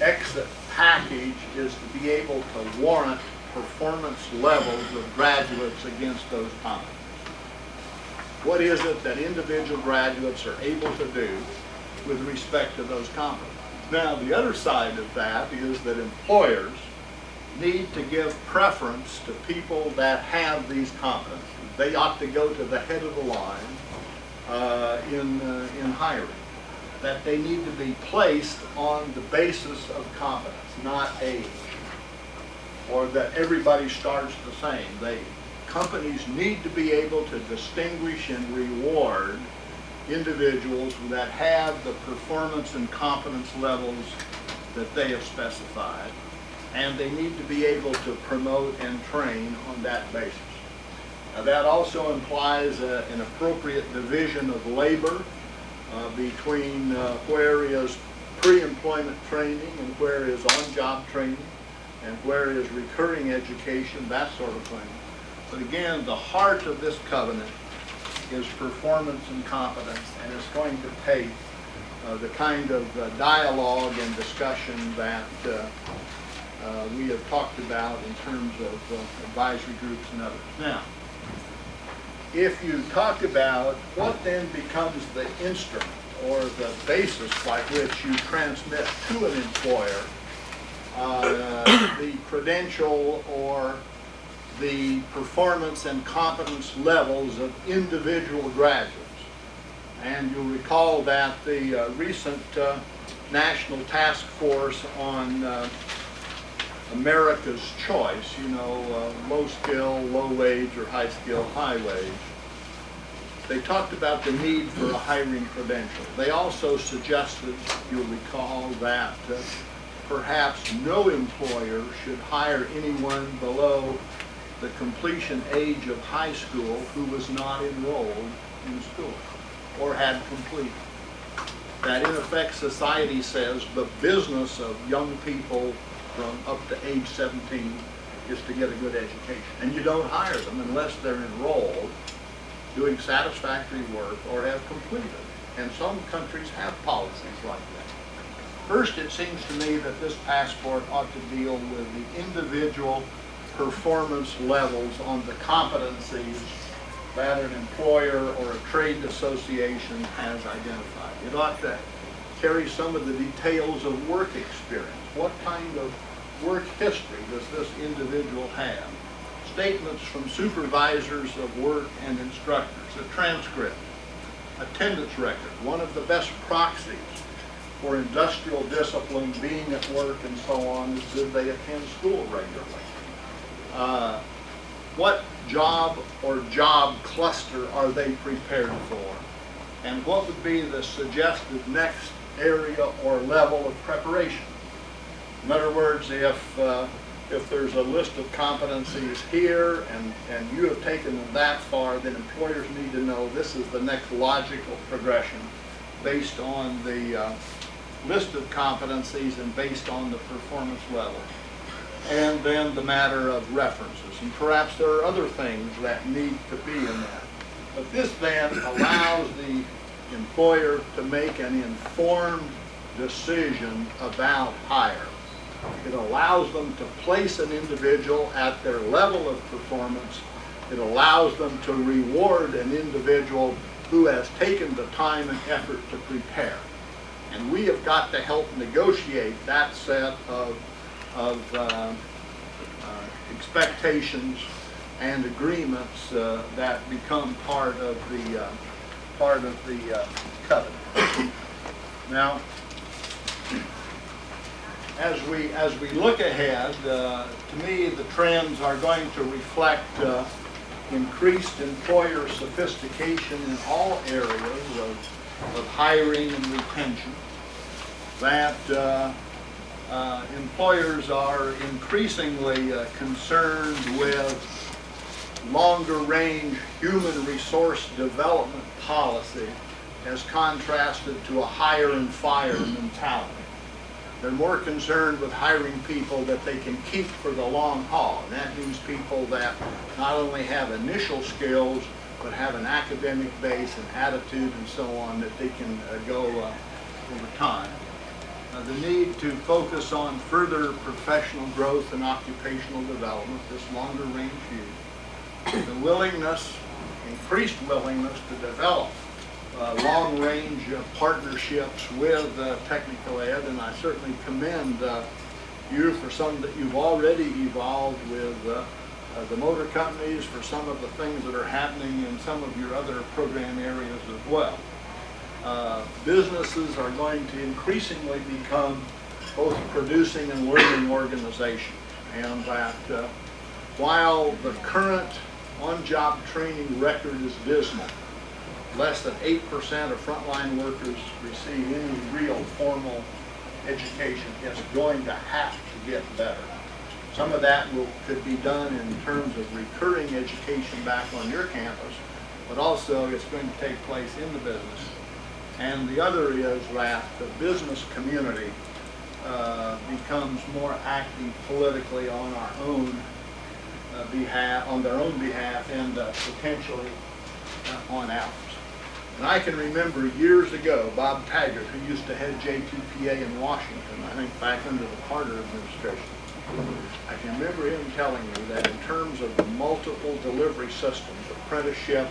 exit package is to be able to warrant performance levels of graduates against those competencies. What is it that individual graduates are able to do with respect to those competencies? Now, the other side of that is that employers need to give preference to people that have these competencies. They ought to go to the head of the line in hiring. That they need to be placed on the basis of competence, not age, or that everybody starts the same. Companies need to be able to distinguish and reward individuals that have the performance and competence levels that they have specified, and they need to be able to promote and train on that basis. Now, that also implies an appropriate division of labor between where is pre-employment training and where is on-job training and where is recurring education, that sort of thing. But again, the heart of this covenant is performance and competence, and it's going to take the kind of dialogue and discussion that we have talked about in terms of advisory groups and others. Now, if you talk about what then becomes the instrument or the basis by which you transmit to an employer the credential or the performance and competence levels of individual graduates. And you'll recall that the recent National Task Force on America's Choice, low skill, low wage, or high skill, high wage, they talked about the need for a hiring credential. They also suggested, you'll recall, that perhaps no employer should hire anyone below the completion age of high school who was not enrolled in school or had completed. That in effect society says the business of young people from up to age 17 is to get a good education. And you don't hire them unless they're enrolled, doing satisfactory work, or have completed. And some countries have policies like that. First, it seems to me that this passport ought to deal with the individual performance levels on the competencies that an employer or a trade association has identified. It ought to carry some of the details of work experience. What kind of work history does this individual have? Statements from supervisors of work and instructors, a transcript, attendance record. One of the best proxies for industrial discipline, being at work and so on, is did they attend school regularly? What job or job cluster are they prepared for? And what would be the suggested next area or level of preparation? In other words, if there's a list of competencies here and you have taken them that far, then employers need to know this is the next logical progression based on the list of competencies and based on the performance level. And then the matter of references. And perhaps there are other things that need to be in that. But this then allows the employer to make an informed decision about hire. It allows them to place an individual at their level of performance. It allows them to reward an individual who has taken the time and effort to prepare. And we have got to help negotiate that set of expectations and agreements that become part of the covenant. Now, as we look ahead, to me the trends are going to reflect increased employer sophistication in all areas of hiring and retention. That employers are increasingly concerned with longer range human resource development policy as contrasted to a hire and fire mentality. They're more concerned with hiring people that they can keep for the long haul. And that means people that not only have initial skills, but have an academic base and attitude and so on that they can go over time. The need to focus on further professional growth and occupational development, this longer range view. The willingness, increased willingness to develop long-range partnerships with technical ed, and I certainly commend you for some that you've already evolved with the motor companies, for some of the things that are happening in some of your other program areas as well. Businesses are going to increasingly become both producing and learning organizations, and that while the current on-job training record is dismal, less than 8% of frontline workers receive any real formal education. It's going to have to get better. Some of that could be done in terms of recurring education back on your campus, but also it's going to take place in the business. And the other is that the business community becomes more active politically on our own behalf, on their own behalf, and potentially on ours. And I can remember years ago, Bob Taggart, who used to head JTPA in Washington, I think back under the Carter administration, I can remember him telling me that in terms of the multiple delivery systems, apprenticeship,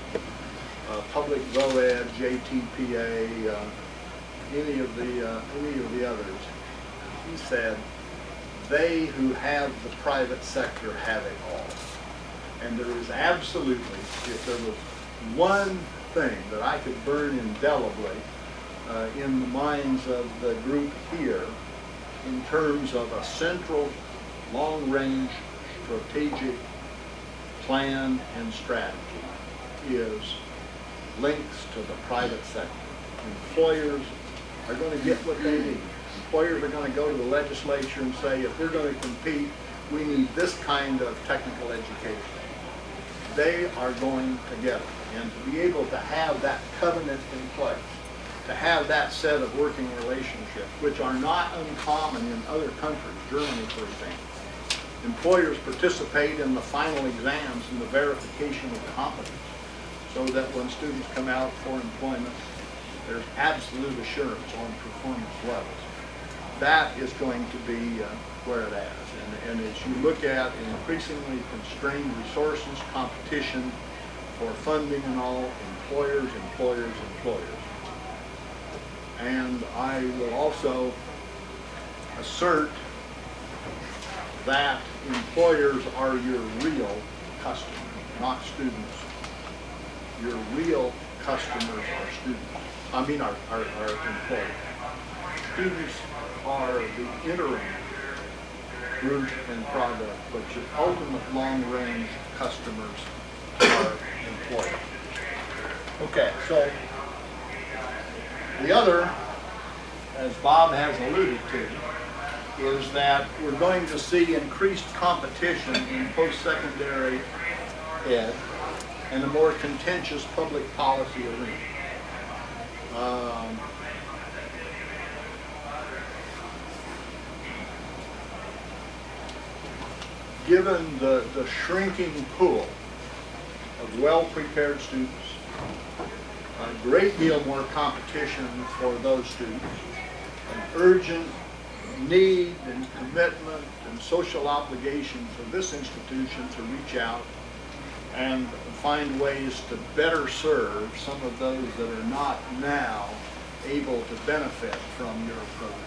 public VOED, JTPA, any of the others, he said they who have the private sector have it all. And there is absolutely, if there was one thing that I could burn indelibly in the minds of the group here in terms of a central, long-range, strategic plan and strategy, is links to the private sector. Employers are going to get what they need. Employers are going to go to the legislature and say, if we're going to compete, we need this kind of technical education. They are going to get it. And to be able to have that covenant in place, to have that set of working relationships, which are not uncommon in other countries, Germany, for example. Employers participate in the final exams and the verification of competence, so that when students come out for employment, there's absolute assurance on performance levels. That is going to be where it is. And as you look at increasingly constrained resources, competition for funding and all, employers. And I will also assert that employers are your real customers, not students. Your real customers are students. Are employers. Students are the interim group and product, but your ultimate long-range customers are employers. Okay, so the other, as Bob has alluded to, is that we're going to see increased competition in post-secondary ed and a more contentious public policy arena. Given the shrinking pool of well-prepared students, a great deal more competition for those students, an urgent need and commitment and social obligation for this institution to reach out and find ways to better serve some of those that are not now able to benefit from your program.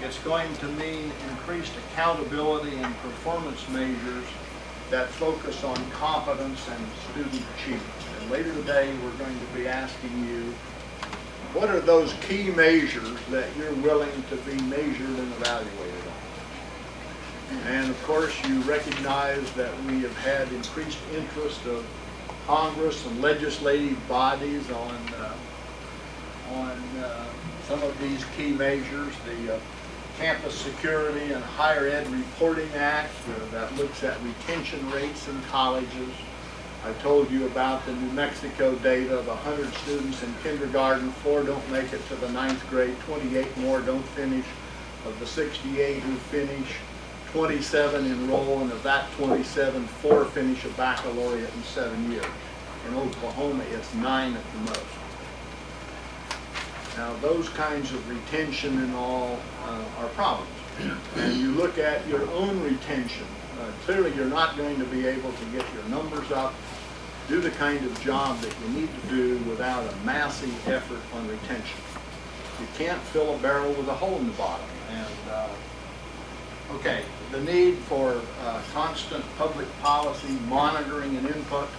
It's going to mean increased accountability and performance measures that focus on competence and student achievement. And later today, we're going to be asking you, what are those key measures that you're willing to be measured and evaluated on? And of course, you recognize that we have had increased interest of Congress and legislative bodies on some of these key measures. The Campus Security and Higher Ed Reporting Act that looks at retention rates in colleges. I told you about the New Mexico data of 100 students in kindergarten, 4 don't make it to the 9th grade, 28 more don't finish. Of the 68 who finish, 27 enroll, and of that 27, 4 finish a baccalaureate in 7 years. In Oklahoma, it's 9 at the most. Now, those kinds of retention and all are problems. And you look at your own retention, clearly you're not going to be able to get your numbers up, do the kind of job that you need to do without a massive effort on retention. You can't fill a barrel with a hole in the bottom. And okay, the need for constant public policy monitoring and input.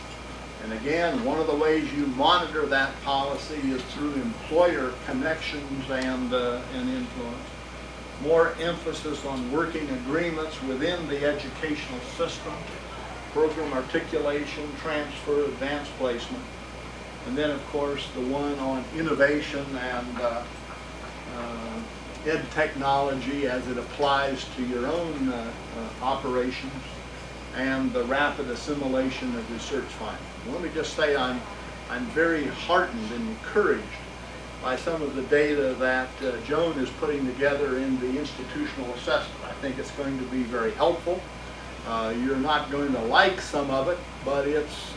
And again, one of the ways you monitor that policy is through employer connections and influence. More emphasis on working agreements within the educational system, program articulation, transfer, advanced placement. And then, of course, the one on innovation and ed technology as it applies to your own operations, and the rapid assimilation of research findings. Let me just say I'm very heartened and encouraged by some of the data that Joan is putting together in the institutional assessment. I think it's going to be very helpful. You're not going to like some of it, but it's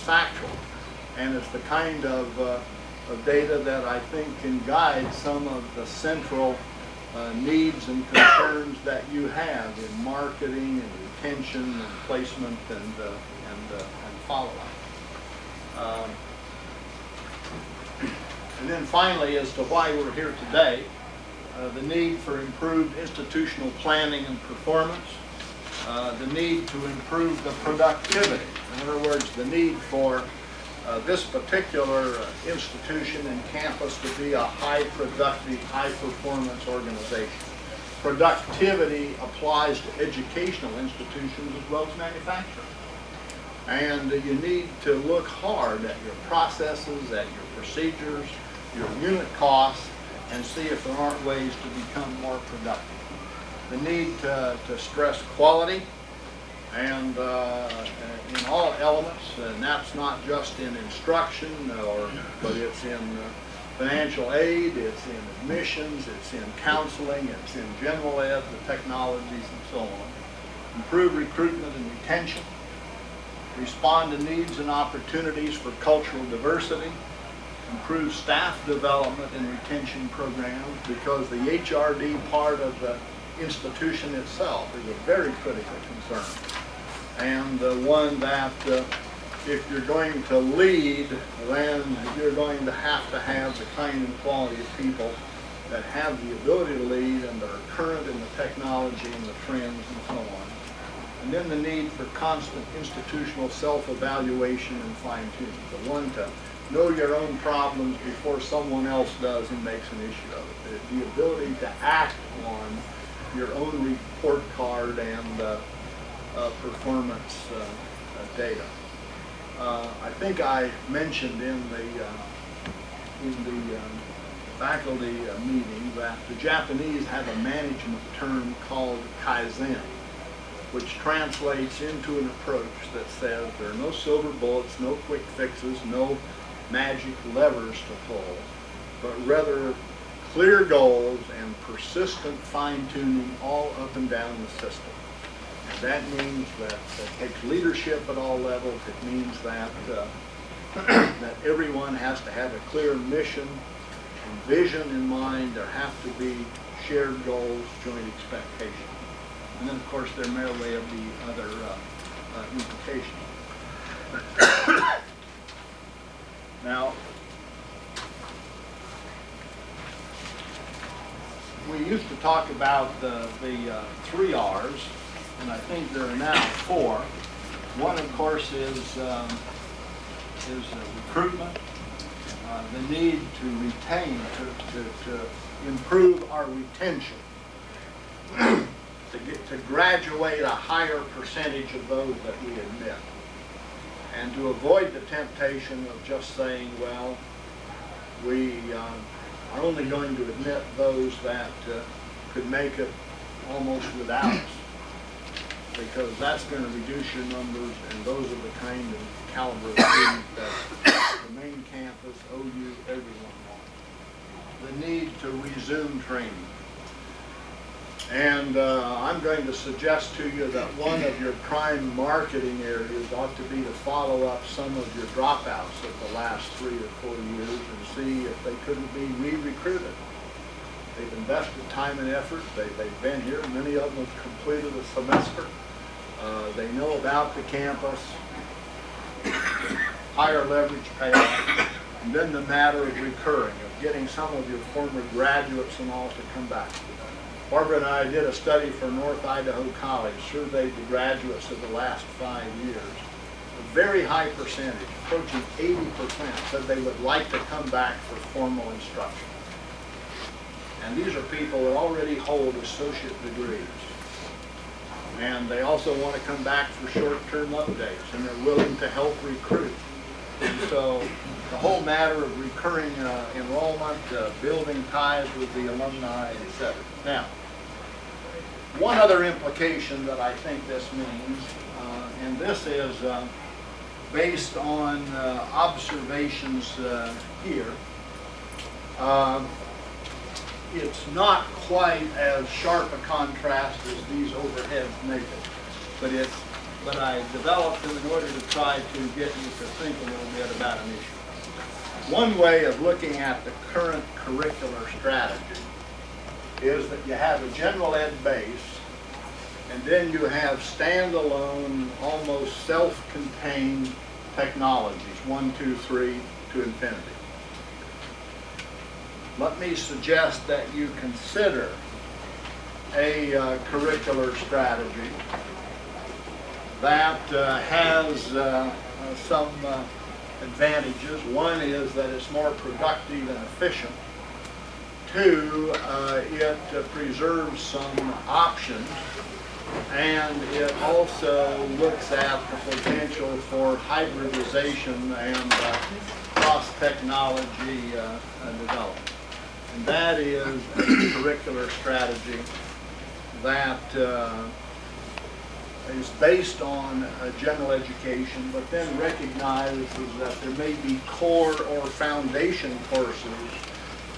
factual. And it's the kind of data that I think can guide some of the central needs and concerns that you have in marketing and retention and placement and follow-up. And then finally, as to why we're here today, the need for improved institutional planning and performance, the need to improve the productivity. In other words, the need for this particular institution and campus to be a high productive, high performance organization. Productivity applies to educational institutions as well as manufacturing. And you need to look hard at your processes, at your procedures, your unit costs, and see if there aren't ways to become more productive. The need to stress quality and in all elements, and that's not just in instruction, but it's in financial aid, it's in admissions, it's in counseling, it's in general ed, the technologies, and so on. Improve recruitment and retention. Respond to needs and opportunities for cultural diversity. Improve staff development and retention programs, because the HRD part of the institution itself is a very critical concern, and one that if you're going to lead, then you're going to have the kind and quality of people that have the ability to lead and that are current in the technology and the trends and so on. And then the need for constant institutional self-evaluation and fine-tuning. The one to know your own problems before someone else does and makes an issue of it. The ability to act on your own report card and performance data. I think I mentioned in the faculty meeting that the Japanese have a management term called Kaizen, which translates into an approach that says there are no silver bullets, no quick fixes, no magic levers to pull, but rather clear goals and persistent fine-tuning all up and down the system. And that means that it takes leadership at all levels. It means that that everyone has to have a clear mission and vision in mind. There have to be shared goals, joint expectations. And then, of course, there may be other implications. Now, we used to talk about the 3 R's, and I think there are now 4. One, of course, is recruitment, the need to retain, to improve our retention, to graduate a higher percentage of those that we admit, and to avoid the temptation of just saying, well, we are only going to admit those that could make it almost without us, because that's going to reduce your numbers, and those are the kind of caliber of students that the main campus, OU, everyone wants. The need to resume training. And I'm going to suggest to you that one of your prime marketing areas ought to be to follow up some of your dropouts of the last 3 or 4 years and see if they couldn't be re-recruited. They've invested time and effort. They've been here. Many of them have completed a semester. They know about the campus, higher leverage payoff, and then the matter of recurring, of getting some of your former graduates and all to come back. Barbara and I did a study for North Idaho College, surveyed the graduates of the last 5 years. A very high percentage, approaching 80%, said they would like to come back for formal instruction. And these are people that already hold associate degrees. And they also want to come back for short-term updates, and they're willing to help recruit. And so the whole matter of recurring enrollment, building ties with the alumni, etc. Now, one other implication that I think this means, and this is based on observations here, it's not quite as sharp a contrast as these overheads make it, but I developed them in order to try to get you to think a little bit about an issue. One way of looking at the current curricular strategy is that you have a general ed base, and then you have standalone, almost self-contained technologies, 1, 2, 3 to infinity. let me suggest that you consider a curricular strategy that has some advantages. One is that it's more productive and efficient. Two, it preserves some options, and it also looks at the potential for hybridization and cross-technology development. And that is a curricular strategy that is based on general education, but then recognizes that there may be core or foundation courses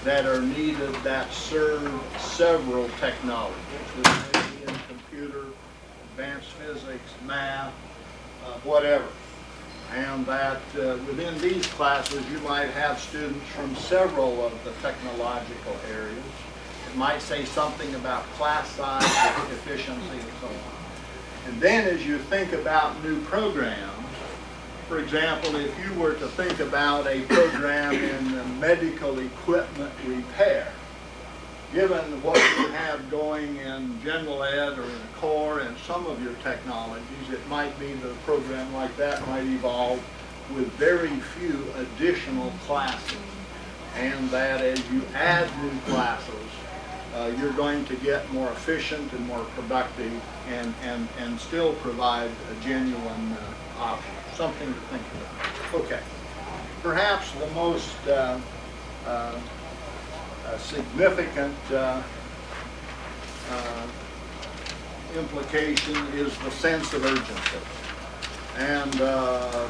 that are needed that serve several technologies. This may be in computer, advanced physics, math, whatever. And that within these classes you might have students from several of the technological areas. It might say something about class size, efficiency, and so on. And then as you think about new programs, for example, if you were to think about a program in medical equipment repair, given what you have going in general ed or in core and some of your technologies, it might be that a program like that might evolve with very few additional classes. And that as you add new classes, you're going to get more efficient and more productive and still provide a genuine option. Something to think about. Okay. Perhaps the most significant implication is the sense of urgency. And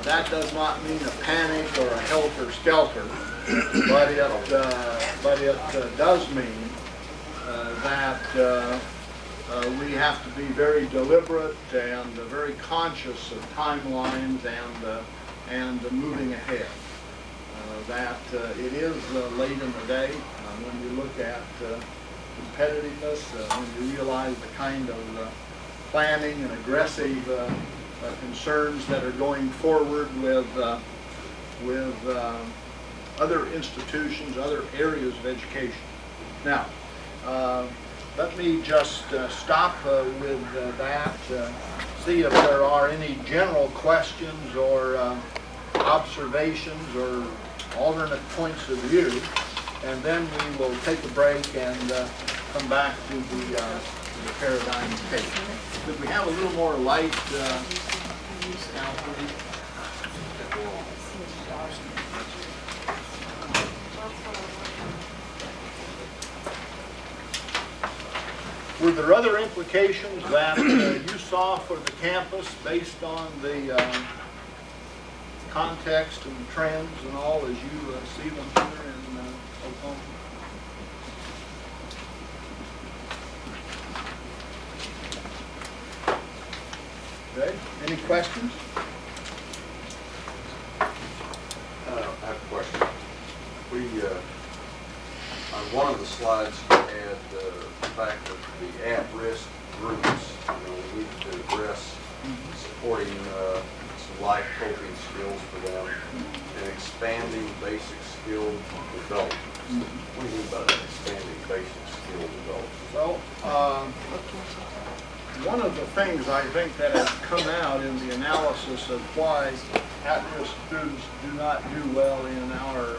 that does not mean a panic or a helter-skelter, but it does mean that we have to be very deliberate and very conscious of timelines and moving ahead. That it is late in the day when you look at competitiveness, when you realize the kind of planning and aggressive concerns that are going forward with other institutions, other areas of education. Now, let me just stop with that, see if there are any general questions or observations or alternate points of view, and then we will take a break and come back to the paradigm case. Could we have a little more light now, please? Were there other implications that you saw for the campus based on the context and trends and all as you see them here in Oklahoma? Okay, any questions? I have a question. On one of the slides you had the fact that the at-risk groups, we need to address supporting some life coping skills for them and expanding basic skill development. What do you mean by that, expanding basic skill development? Well, one of the things I think that has come out in the analysis of why at-risk students do not do well in our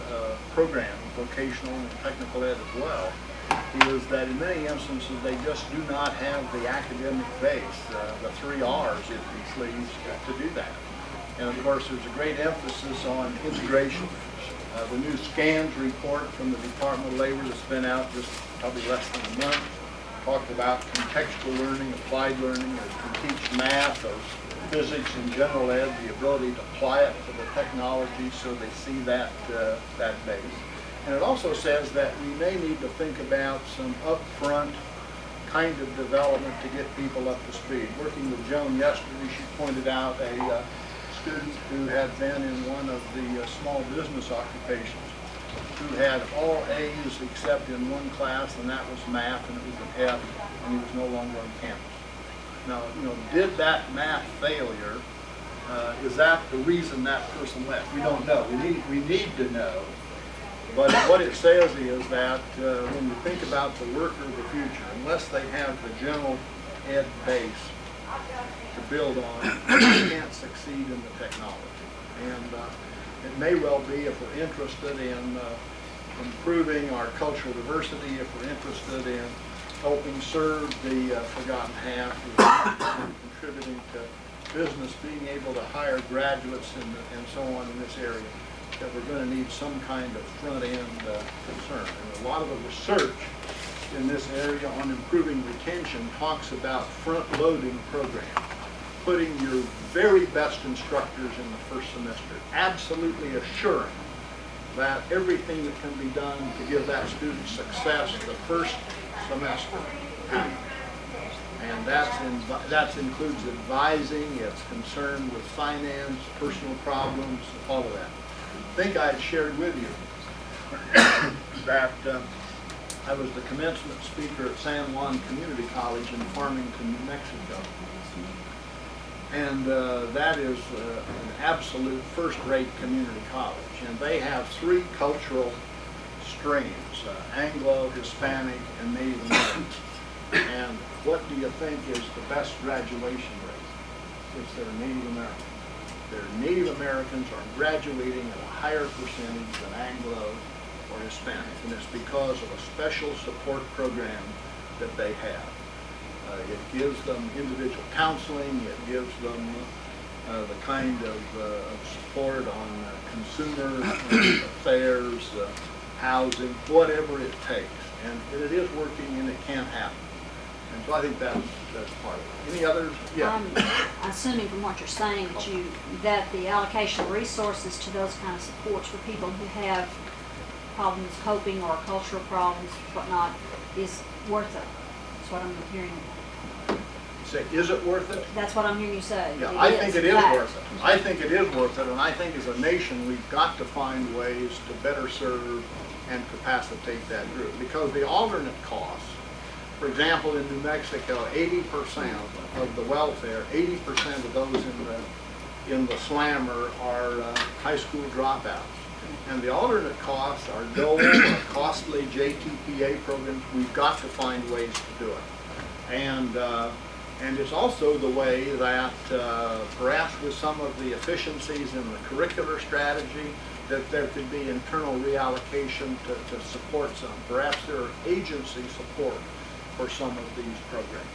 program, vocational and technical ed as well, is that in many instances they just do not have the academic base, the 3 R's, if you please, to do that. And of course there's a great emphasis on integration. The new SCANS report from the Department of Labor that's been out just probably less than a month talked about contextual learning, applied learning, or to teach math or physics and general ed, the ability to apply it to the technology so they see that base. And it also says that we may need to think about some upfront kind of development to get people up to speed. Working with Joan yesterday, she pointed out a student who had been in one of the small business occupations who had all A's except in one class, and that was math, and it was an F, and he was no longer on campus. Now, did that math failure, is that the reason that person left? We don't know. We need to know But what it says is that when you think about the worker of the future, unless they have the general ed base to build on, they can't succeed in the technology. And it may well be, if we're interested in improving our cultural diversity, if we're interested in helping serve the forgotten half, contributing to business being able to hire graduates and so on in this area, that we're going to need some kind of front-end concern. And a lot of the research in this area on improving retention talks about front-loading programs, putting your very best instructors in the first semester, absolutely assuring that everything that can be done to give that student success the first semester happens. And that includes advising, it's concerned with finance, personal problems, all of that. I think I had shared with you that I was the commencement speaker at San Juan Community College in Farmington, New Mexico. And that is an absolute first-rate community college. And they have 3 cultural streams, Anglo, Hispanic, and Native American. And what do you think is the best graduation rate? It's their Native Americans. Their Native Americans are graduating at a higher percentage than Anglo or Hispanic, and it's because of a special support program that they have. It gives them individual counseling, it gives them the kind of support on consumer affairs, housing, whatever it takes. And it is working and it can happen. And so I think that's part of it. Any others? Yeah. I'm assuming from what you're saying that the allocation of resources to those kind of supports for people who have problems coping or cultural problems, whatnot, is worth it. That's what I'm hearing. Say, is it worth it? That's what I'm hearing you say. Yeah, I think it is worth it. I think it is worth it, and I think as a nation we've got to find ways to better serve and capacitate that group. Because the alternate costs, for example, in New Mexico, 80% of the welfare, 80% of those in the slammer are high school dropouts. And the alternate costs are Dole or costly JTPA programs. We've got to find ways to do it. And it's also the way that perhaps with some of the efficiencies in the curricular strategy, that there could be internal reallocation to support some. Perhaps there are agency support for some of these programs.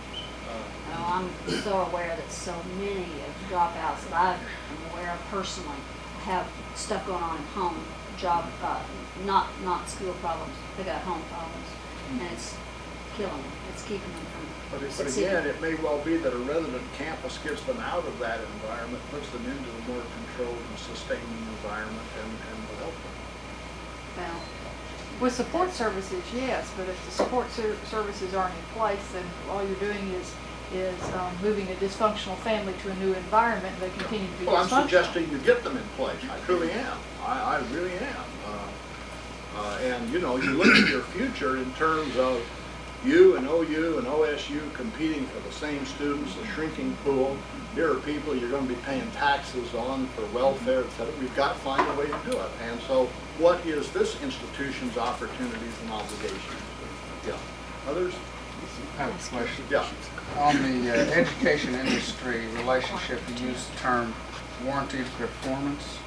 I'm so aware that so many of the dropouts that I'm aware of personally have stuff going on at home, job, not school problems, they got home problems, and it's killing them. It's keeping them from But again, it may well be that a resident campus gets them out of that environment, puts them into a more controlled and sustaining environment, and will help them. well, With support services, yes, but if the support services aren't in place, then all you're doing is moving a dysfunctional family to a new environment, and they continue to be Well, I'm dysfunctional. suggesting you get them in place. I truly am. I really am. And you know, you look at your future in terms of you and OU and OSU competing for the same students, a shrinking pool. Here are people you're going to be paying taxes on for welfare, etc. We've got to find a way to do it. And so what is this institution's opportunities and obligations? Yeah. Others? I have a question. Yeah. On the education industry relationship, you use the term warranted performance.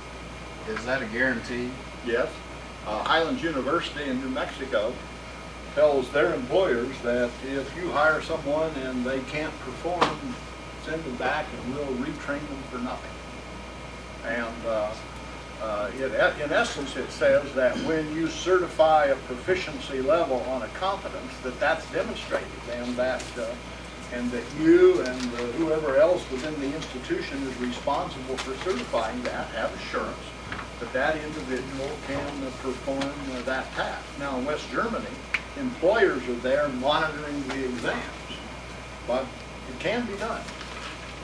Is that a guarantee? Yes. Highlands University in New Mexico tells their employers that if you hire someone and they can't perform, send them back and we'll retrain them for nothing. And in essence, it says that when you certify a proficiency level on a competence, that's demonstrated, and that you and whoever else within the institution is responsible for certifying that have assurance that individual can perform that task. Now, in West Germany, employers are there monitoring the exams, but it can be done.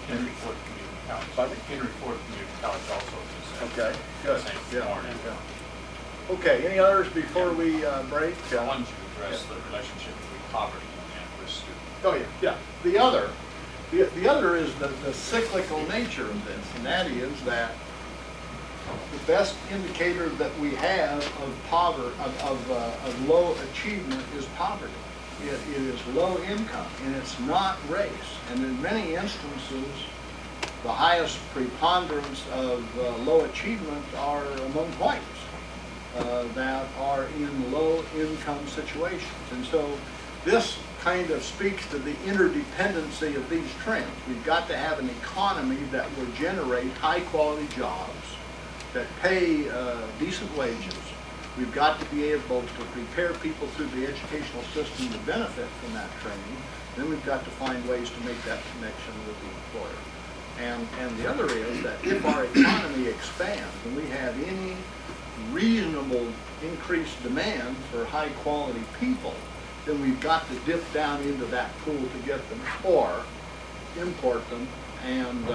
Henry Ford Community College. Pardon? Henry Ford Community College also is Okay, good. same Yeah, warranty. yeah. Okay, any others before we break? I wanted you to address the relationship between poverty and risk students. Oh, yeah. The other is the cyclical nature of this, and that is that the best indicator that we have of poverty, of low achievement is poverty. It is low income, and it's not race. And in many instances, the highest preponderance of low achievement are among whites that are in low income situations. And so this kind of speaks to the interdependency of these trends. We've got to have an economy that will generate high quality jobs that pay decent wages. We've got to be able to prepare people through the educational system to benefit from that training. Then we've got to find ways to make that connection with the employer. And the other is that if our economy expands and we have any reasonable increased demand for high quality people, then we've got to dip down into that pool to get them or import them and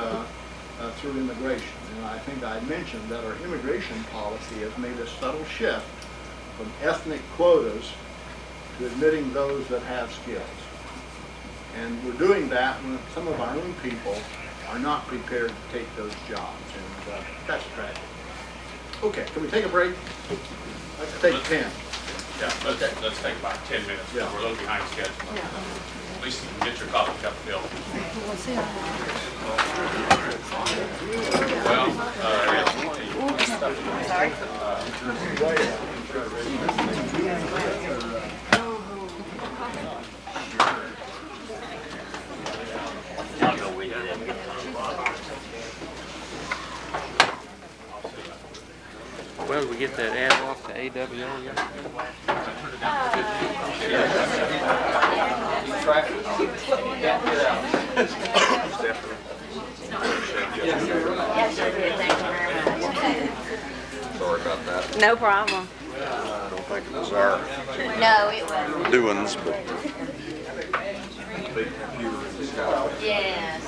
through immigration. And I think I mentioned that our immigration policy has made a subtle shift from ethnic quotas to admitting those that have skills. And we're doing that when some of our own people are not prepared to take those jobs, and that's tragic. Okay, can we take a break? Let's take 10. Yeah, let's take about 10 minutes, because Yeah. we're a little behind schedule. At least you can get your coffee cup filled. Well, did we get that ad off to AWO yet? Sorry about that. No problem. I don't think it was our No, it wasn't. doings, but big computer in the sky. Yes.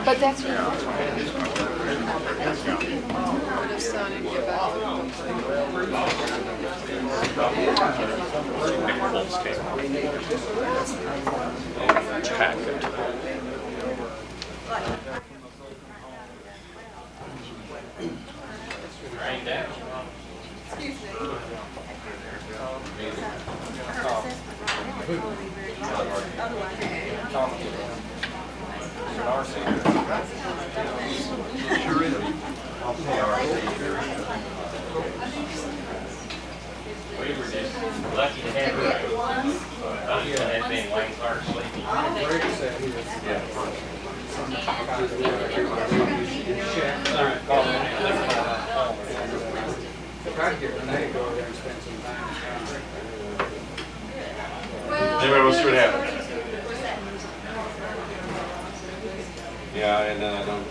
But that's We were just lucky to have her. Other than that being Wayne Clark sleeping. Tried to get Renee to go over there and spend some time. Anyway, we'll see what happens. Yeah, and I don't.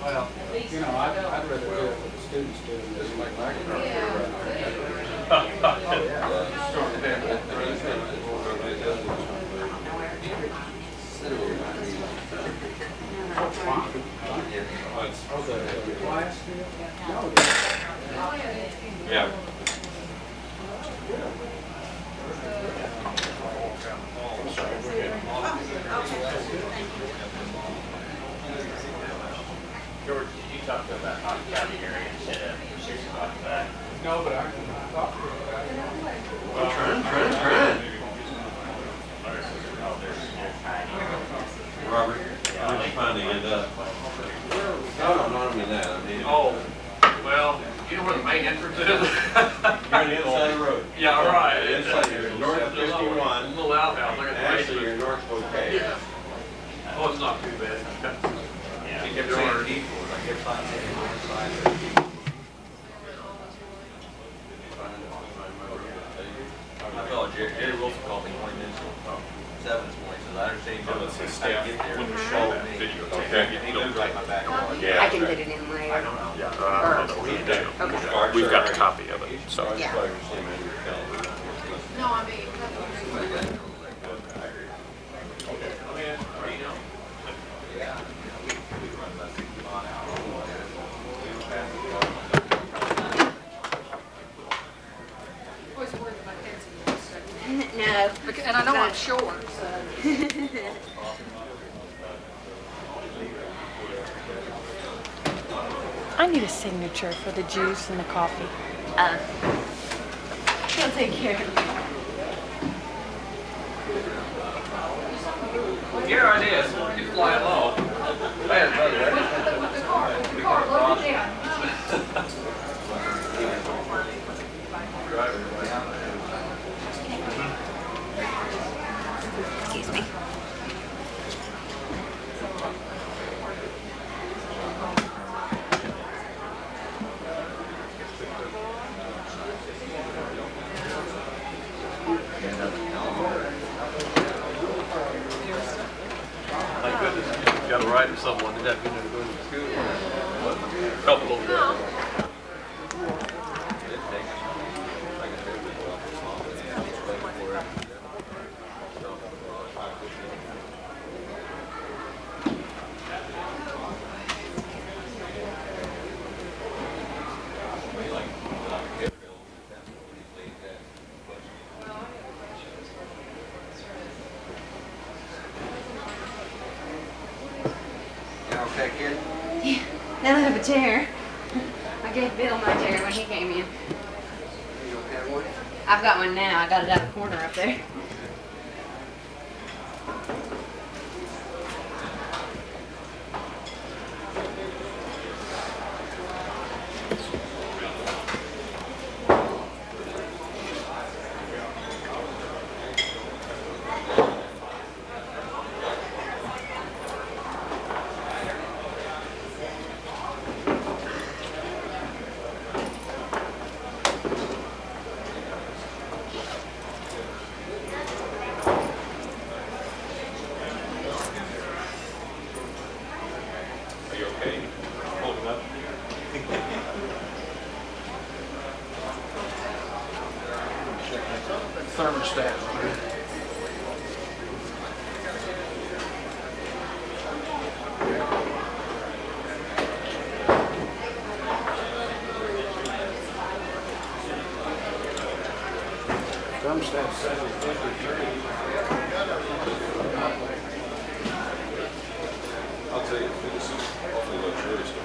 Well, you know, I'd rather do it with the students do it, just like my Yeah. George, did you talk about Hot County area instead of about that? No, but I talked to her about it. Well, trying. Robert, how did you finally end up? No, not only that, I mean. Oh, well, you know where the main entrance is? You're on the inside of the road. Yeah, right. The inside, you're north of 51. Little outhouse there at the Actually, basement. you're north of okay. Yeah. Oh, it's not too bad. I kept saying detours, I kept finding it on the side. I thought Jerry Wilson called me 20 minutes ago, 7 this morning, so I understand you Let's see, how to Steph, get there. when you He show told that me. video, He lives right in my backyard. Yeah. I can put it in later. We've got a copy of it, so. Yeah. No, I mean. And I know I'm short, so. I need a signature for the juice and the coffee. He'll take care of you. Your idea is you fly low. Bad, brother. The car, load it down. Excuse me. My goodness, you got a ride with someone, did that mean they're going to school? Help a little bit. You okay, kid? Now I have a chair. I gave Bill my chair when he came in. You don't have one? I've got one now. I got it out the corner up there. Are you okay? Holding up? Thermostat. Thermostat 753. I'll tell you, this is awfully luxurious to me.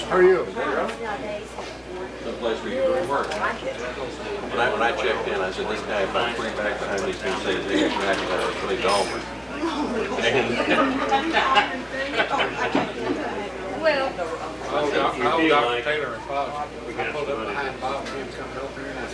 How are you? Someplace where you really work. When I checked in, I said, this guy about 3 back behind these two says he's back about really Dalton. Oh, Dr. Taylor and Bob. I pulled up behind Bob and him coming over here and I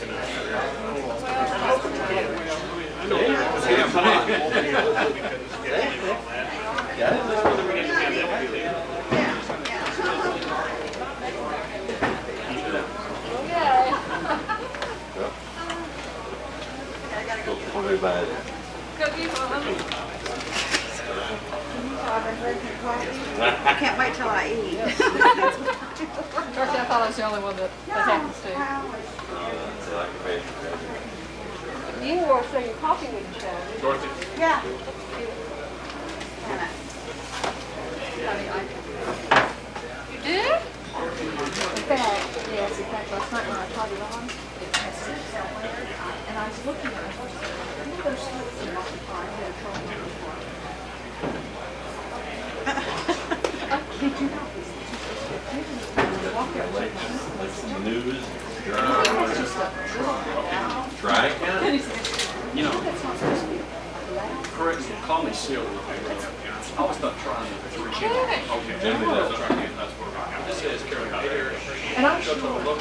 Everybody. I can't wait till I eat. Dorothy, I thought I was the only one that happens to. You were saying coffee with each other. Dorothy? Yeah. You did? In fact, yes, in fact, last night when I tried it on, it has slips somewhere, and I was looking at it, I think there's slips in my car, I had trouble with this one. Did you know this? News, It's just a little bit out. dry county. You know, That's not supposed to be loud. correct, call me Silver. I was not trying to. Okay. Generally, that's That's what I got. This says Carolina. And I'm sure. Well, I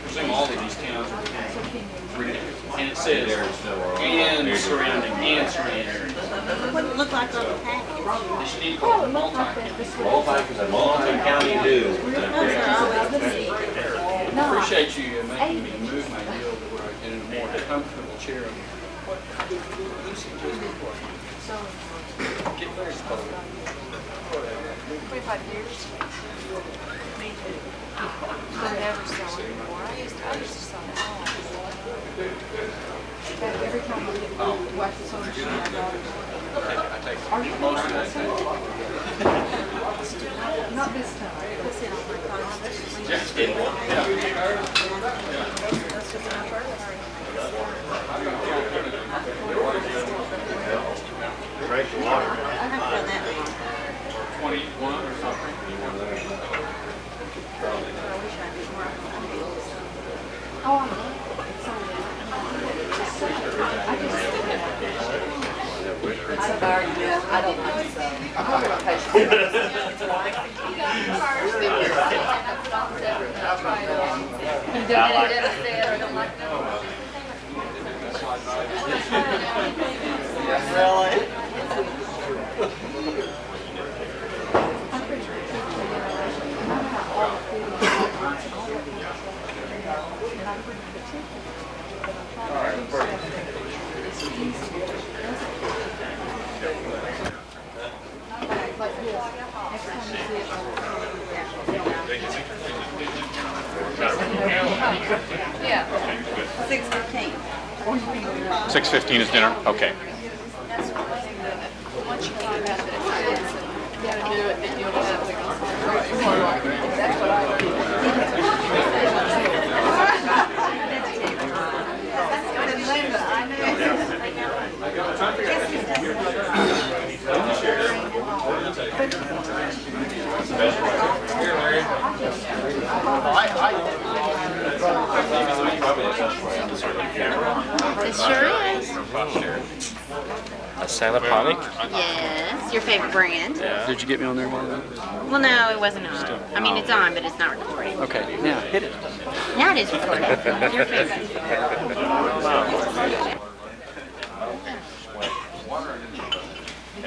presume all of these towns are So can you? and it says, and surrounding areas. Wouldn't look like on the package. This need Oh, it looked like that. This was. Multi-county news. Those are always the same. No, appreciate you making me move my deal to where I get in a more comfortable chair. Get very cold. 25 years. Me too. I never sell anymore. I used to sell all. Every time I get watch this on the show, my daughter's I take Are you most of that. not this time. Let's see, on my phone. That's just my birthday. Drink the water. I haven't done that in a long 21 or something. time. I wish I did more. I'm the oldest. Oh, I love it. It's so I just I've already been, I don't like so. I'm gonna post like this. Next time you see it, Yeah. 6:15. 6:15 is dinner? Okay. Once you find out that it's expensive, you gotta do it, then you'll have to go. That's what I do. It sure is. A Salaponic? Yes, your favorite brand. Did you get me on there, Marlon? Well, no, it wasn't on. I mean, it's on, but it's not recording. Okay, now hit it. Now it is recording. Your favorite.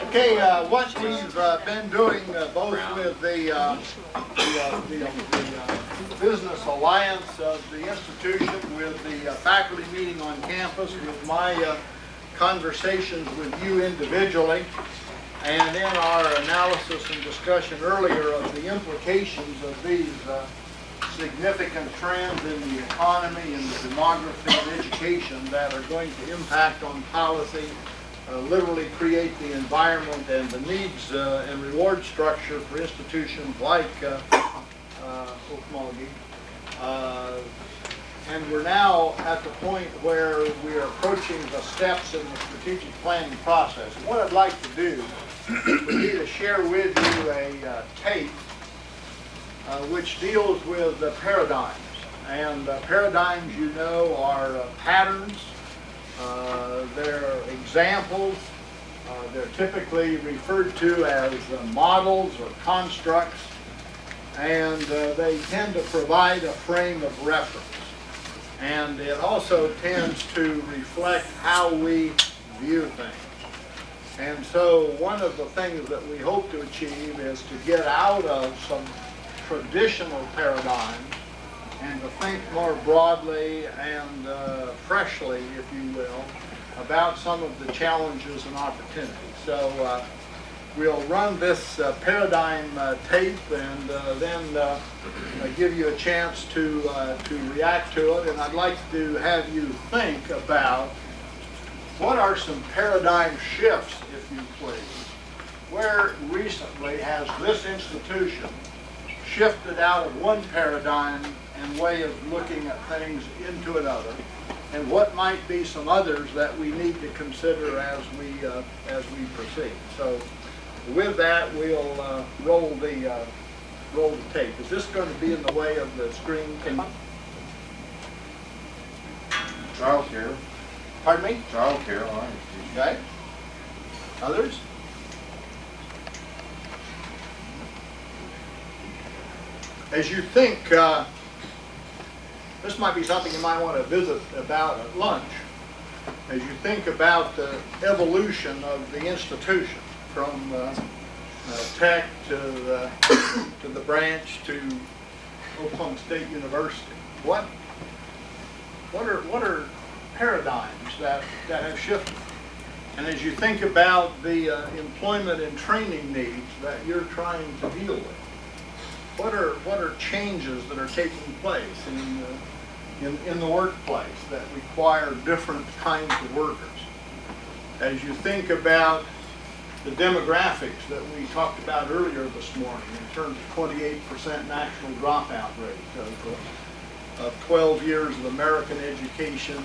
Okay, what we've been doing both with the Business Alliance of the institution, with the faculty meeting on campus, with my conversations with you individually, and in our analysis and discussion earlier of the implications of these significant trends in the economy and the demography and education that are going to impact on policy, literally create the environment and the needs and reward structure for institutions like Okmulgee. And we're now at the point where we're approaching the steps in the strategic planning process. And what I'd like to do would be to share with you a tape which deals with paradigms. And paradigms, you know, are patterns. They're examples. They're typically referred to as models or constructs, and they tend to provide a frame of reference. And it also tends to reflect how we view things. And so one of the things that we hope to achieve is to get out of some traditional paradigms and to think more broadly and freshly, if you will, about some of the challenges and opportunities. So we'll run this paradigm tape and then give you a chance to react to it. And I'd like to have you think about what are some paradigm shifts, if you please. Where recently has this institution shifted out of one paradigm and way of looking at things into another, and what might be some others that we need to consider as we proceed. So with that, we'll roll the tape. Is this going to be in the way of the screen? Child care. Pardon me? Child care, all right. Okay. Others? As you think, this might be something you might want to visit about at lunch. As you think about the evolution of the institution from Tech to the branch to Oklahoma State University, what are paradigms that have shifted? And as you think about the employment and training needs that you're trying to deal with, what are changes that are taking place in the workplace that require different kinds of workers? As you think about the demographics that we talked about earlier this morning in terms of 28% national dropout rate of 12 years of American education,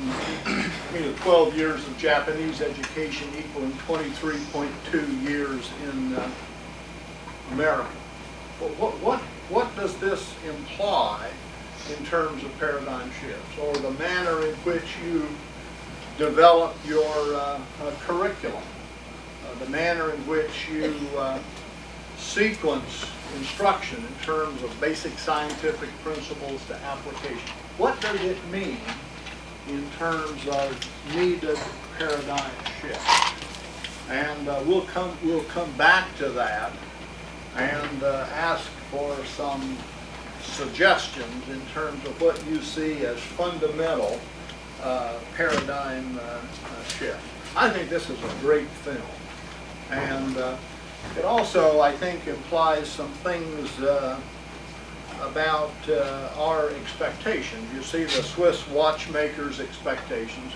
12 years of Japanese education equaling 23.2 years in America. What does this imply in terms of paradigm shifts, or the manner in which you develop your curriculum, the manner in which you sequence instruction in terms of basic scientific principles to application? What does it mean in terms of needed paradigm shift? And we'll come back to that and ask for some suggestions in terms of what you see as fundamental paradigm shift. I think this is a great film, and it also, I think, implies some things about our expectations. You see the Swiss watchmaker's expectations.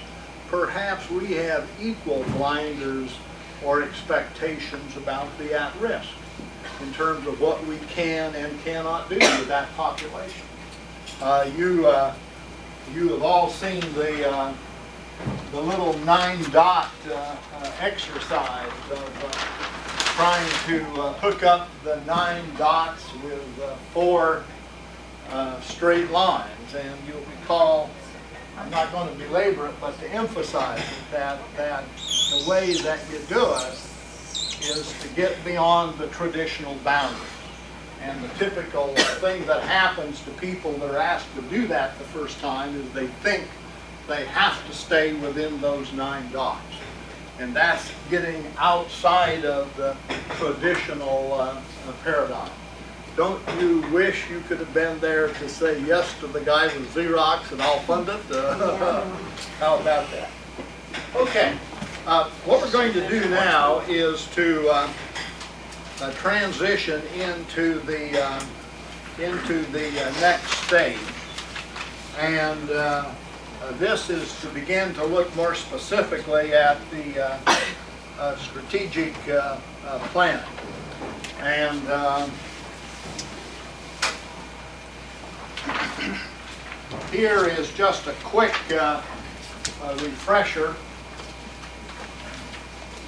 Perhaps we have equal blinders or expectations about the at-risk in terms of what we can and cannot do with that population. You have all seen the little 9-dot exercise of trying to hook up the 9 dots with 4 straight lines. And you'll recall, I'm not going to belabor it, but to emphasize it, that the way that you do it is to get beyond the traditional boundaries. And the typical thing that happens to people that are asked to do that the first time is they think they have to stay within those 9 dots. And that's getting outside of the traditional paradigm. Don't you wish you could have been there to say yes to the guy with Xerox and I'll fund it? How about that? Okay, what we're going to do now is to transition into the next stage, and this is to begin to look more specifically at the strategic planning. And here is just a quick refresher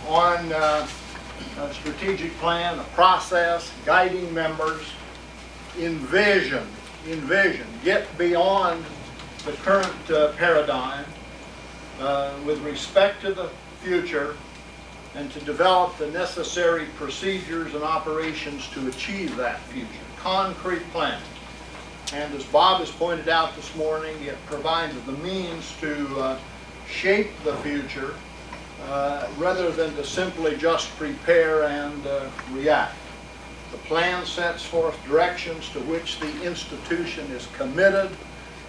on a strategic plan, a process, guiding members, envision, get beyond the current paradigm with respect to the future, and to develop the necessary procedures and operations to achieve that future. Concrete planning. And as Bob has pointed out this morning, it provides the means to shape the future rather than to simply just prepare and react. The plan sets forth directions to which the institution is committed,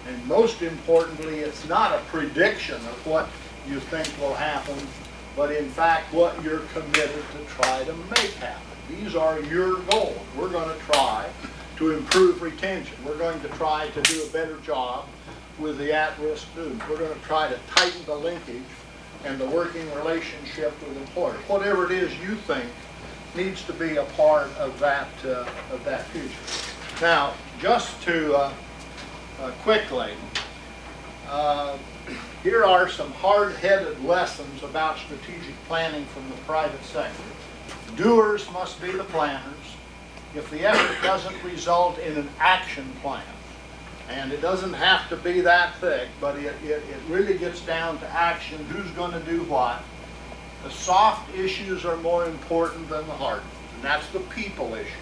and most importantly, it's not a prediction of what you think will happen, but in fact what you're committed to try to make happen. These are your goals. We're going to try to improve retention. We're going to try to do a better job with the at-risk students. We're going to try to tighten the linkage and the working relationship with employers. Whatever it is you think needs to be a part of that future. Now, just to quickly, here are some hard-headed lessons about strategic planning from the private sector. Doers must be the planners. If the effort doesn't result in an action plan, and it doesn't have to be that thick, but it really gets down to action, who's going to do what. The soft issues are more important than the hard ones, and that's the people issue.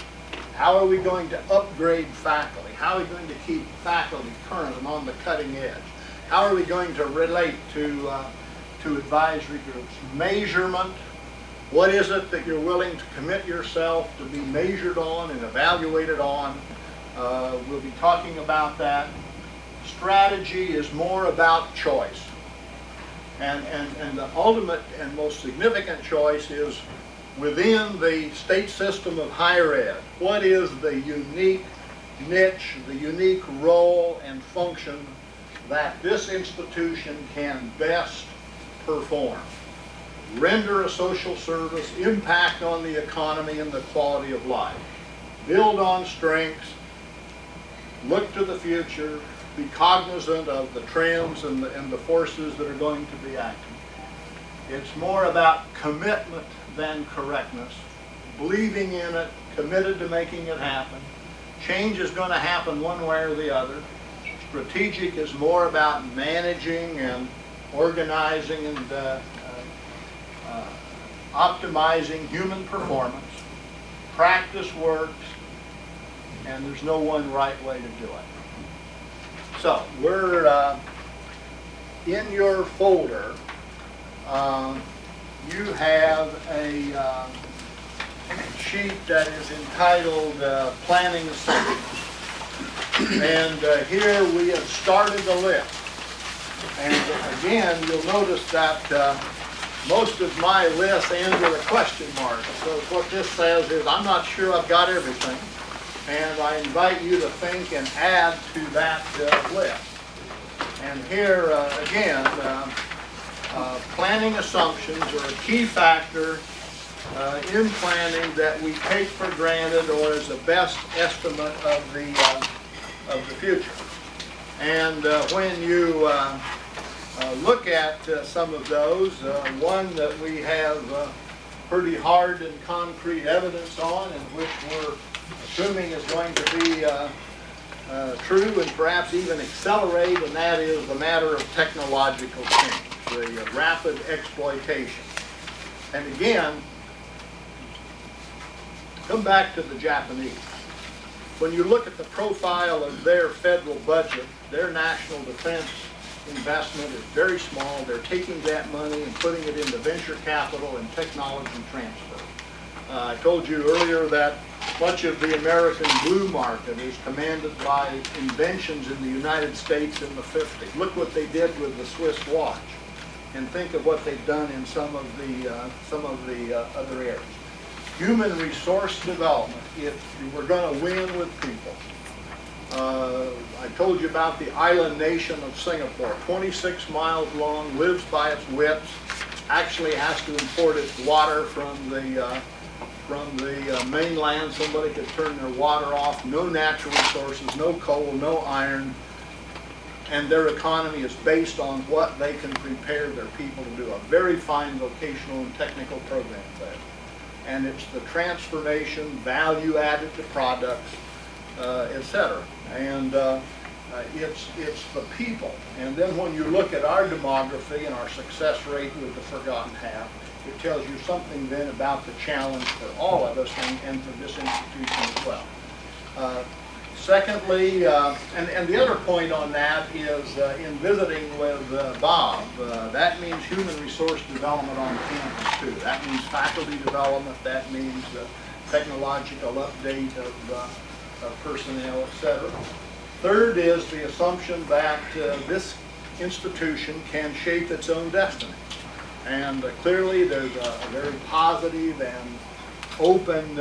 How are we going to upgrade faculty? How are we going to keep faculty current and on the cutting edge? How are we going to relate to advisory groups? Measurement. What is it that you're willing to commit yourself to be measured on and evaluated on? We'll be talking about that. strategy is more about choice. And the ultimate and most significant choice is within the state system of higher ed. What is the unique niche, the unique role and function that this institution can best perform? Render a social service, impact on the economy and the quality of life. Build on strengths, look to the future, be cognizant of the trends and the forces that are going to be acting. It's more about commitment than correctness, believing in it, committed to making it happen. Change is going to happen one way or the other. Strategic is more about managing and organizing and optimizing human performance. Practice works, and there's no one right way to do it. So we're in your folder. You have a sheet that is entitled Planning Assumptions. And here we have started the list. And again, you'll notice that most of my lists end with a question mark. So what this says is, I'm not sure I've got everything. And I invite you to think and add to that list. And here, again, planning assumptions are a key factor in planning that we take for granted or as a best estimate of the future. And when you look at some of those, one that we have pretty hard and concrete evidence on, and which we're assuming is going to be true and perhaps even accelerate, and that is the matter of technological change, the rapid exploitation. And again, come back to the Japanese. When you look at the profile of their federal budget, their national defense investment is very small. They're taking that money and putting it into venture capital and technology transfer. I told you earlier that much of the American blue market is commanded by inventions in the United States in the 50s. Look what they did with the Swiss watch, and think of what they've done in some of the other areas. Human resource development, if we're going to win with people. I told you about the island nation of Singapore, 26 miles long, lives by its wits, actually has to import its water from the mainland. Somebody could turn their water off, no natural resources, no coal, no iron, and their economy is based on what they can prepare their people to do. A very fine vocational and technical program there. And it's the transformation, value added to products, etc. And it's the people. And then when you look at our demography and our success rate with the forgotten half, it tells you something then about the challenge for all of us and for this institution as well. Secondly, and the other point on that is in visiting with Bob, that means human resource development on campus too. That means faculty development, that means technological update of personnel, etc. Third is the assumption that this institution can shape its own destiny. And clearly there's a very positive and open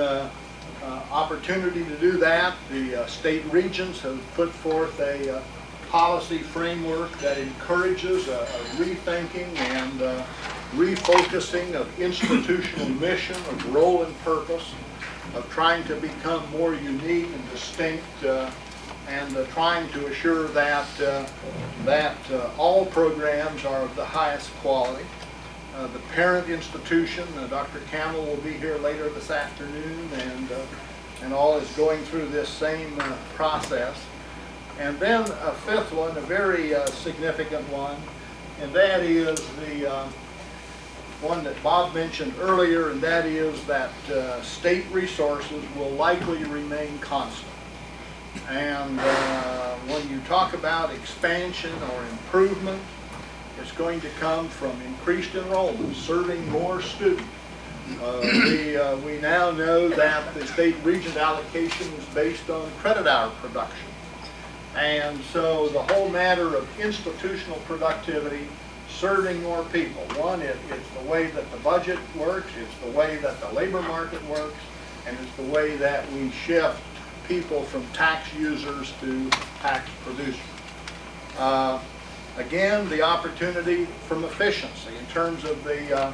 opportunity to do that. The state regents have put forth a policy framework that encourages a rethinking and refocusing of institutional mission, of role and purpose, of trying to become more unique and distinct, and trying to assure that all programs are of the highest quality. The parent institution, Dr. Campbell will be here later this afternoon, and all is going through this same process. And then a fifth one, a very significant one, and that is the one that Bob mentioned earlier, and that is that state resources will likely remain constant. And when you talk about expansion or improvement, it's going to come from increased enrollment, serving more students. We now know that the state regent allocation is based on credit hour production. And so the whole matter of institutional productivity, serving more people. One, it's the way that the budget works, it's the way that the labor market works, and it's the way that we shift people from tax users to tax producers. Again, the opportunity from efficiency in terms of the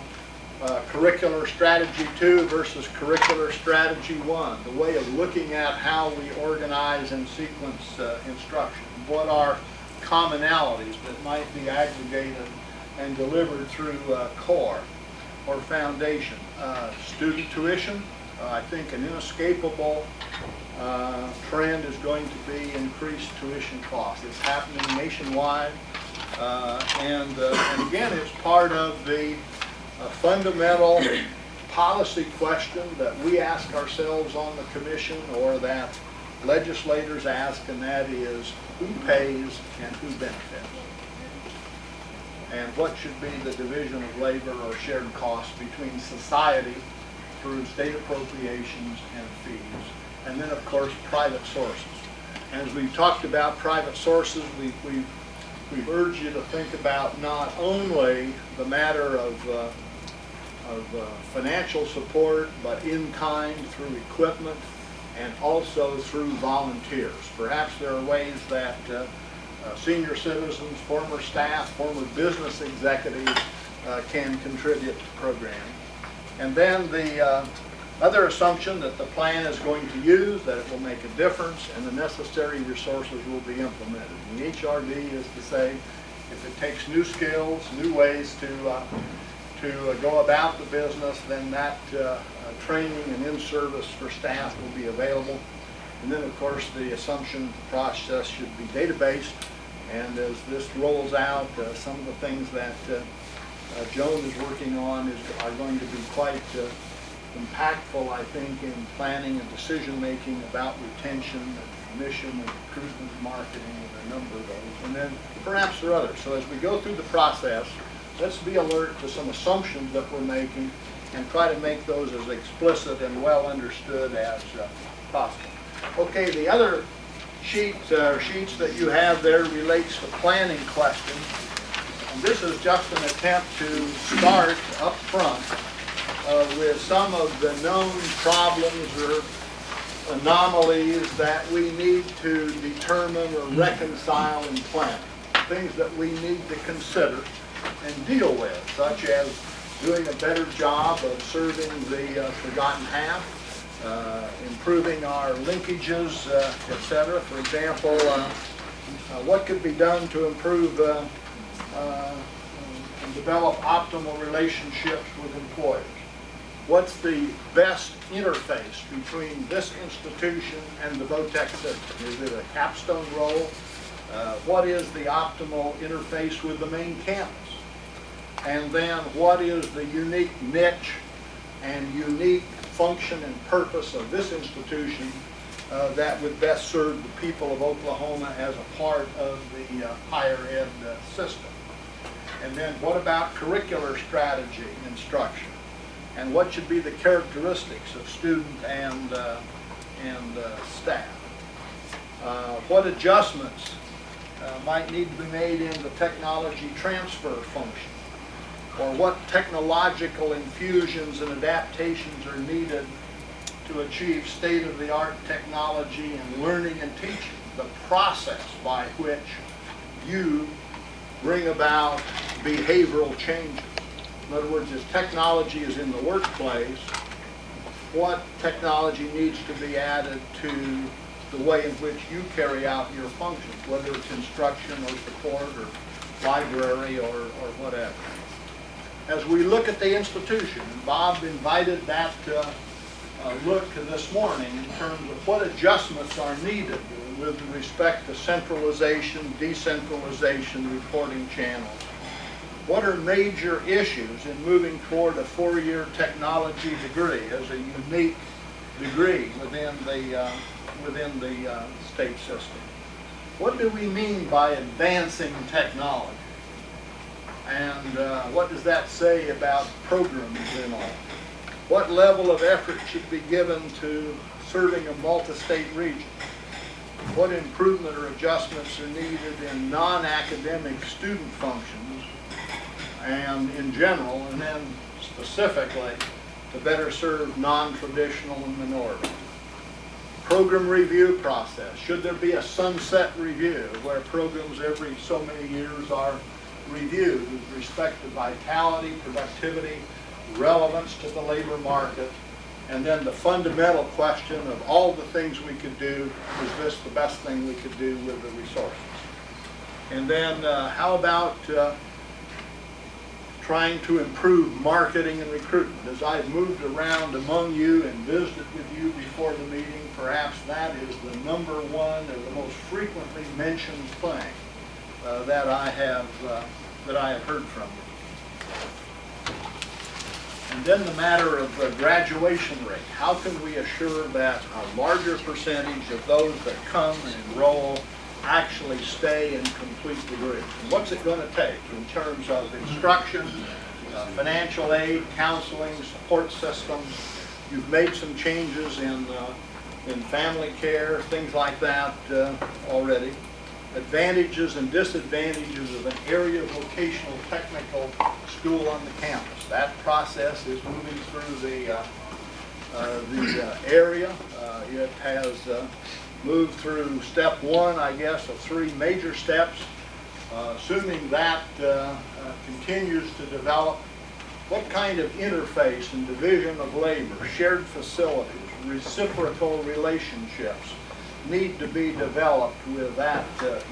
curricular strategy 2 versus curricular strategy 1, the way of looking at how we organize and sequence instruction. What are commonalities that might be aggregated and delivered through core or foundation. Student tuition, I think an inescapable trend is going to be increased tuition costs. It's happening nationwide, and again, it's part of the fundamental policy question that we ask ourselves on the commission, or that legislators ask, and that is, who pays and who benefits? And what should be the division of labor or shared costs between society through state appropriations and fees, and then of course private sources. As we've talked about private sources, we've urged you to think about not only the matter of financial support, but in kind through equipment and also through volunteers. Perhaps there are ways that senior citizens, former staff, former business executives can contribute to programming. And then the other assumption that the plan is going to use, that it will make a difference, and the necessary resources will be implemented. And the HRD is to say, if it takes new skills, new ways to go about the business, then that training and in-service for staff will be available. And then, of course, the assumption process should be data-based. And as this rolls out, some of the things that Joan is working on are going to be quite impactful, I think, in planning and decision-making about retention and commission and recruitment, marketing, and a number of those. And then perhaps there are others. So as we go through the process, let's be alert to some assumptions that we're making and try to make those as explicit and well understood as possible. Okay, the other sheets that you have there relates to planning questions. And this is just an attempt to start up front with some of the known problems or anomalies that we need to determine or reconcile in planning. Things that we need to consider and deal with, such as doing a better job of serving the forgotten half, improving our linkages, etc. For example, what could be done to improve and develop optimal relationships with employers? What's the best interface between this institution and the VOTEC system? Is it a capstone role? What is the optimal interface with the main campus? And then what is the unique niche and unique function and purpose of this institution that would best serve the people of Oklahoma as a part of the higher ed system? And then what about curricular strategy instruction? And what should be the characteristics of student and staff? What adjustments might need to be made in the technology transfer function? Or what technological infusions and adaptations are needed to achieve state-of-the-art technology and learning and teaching? The process by which you bring about behavioral changes. In other words, as technology is in the workplace, what technology needs to be added to the way in which you carry out your functions, whether it's instruction or support or library or whatever. As we look at the institution, and Bob invited that look this morning in terms of what adjustments are needed with respect to centralization, decentralization, reporting channels. What are major issues in moving toward a 4-year technology degree as a unique degree within the state system? What do we mean by advancing technology? And what does that say about programs and all? What level of effort should be given to serving a multi-state region? what improvement or adjustments are needed in non-academic student functions and in general, and then specifically to better serve non-traditional and minorities. Program review process. Should there be a sunset review where programs every so many years are reviewed with respect to vitality, productivity, relevance to the labor market, and then the fundamental question of all the things we could do, is this the best thing we could do with the resources? And then how about trying to improve marketing and recruitment? As I've moved around among you and visited with you before the meeting, perhaps that is the number one or the most frequently mentioned thing that I have heard from you. And then the matter of the graduation rate. How can we assure that a larger percentage of those that come and enroll actually stay and complete degrees? And what's it going to take in terms of instruction, financial aid, counseling, support systems? You've made some changes in family care, things like that already. Advantages and disadvantages of an area vocational technical school on the campus. That process is moving through the area. It has moved through step one, I guess, of three major steps. Assuming that continues to develop, what kind of interface and division of labor, shared facilities, reciprocal relationships need to be developed with that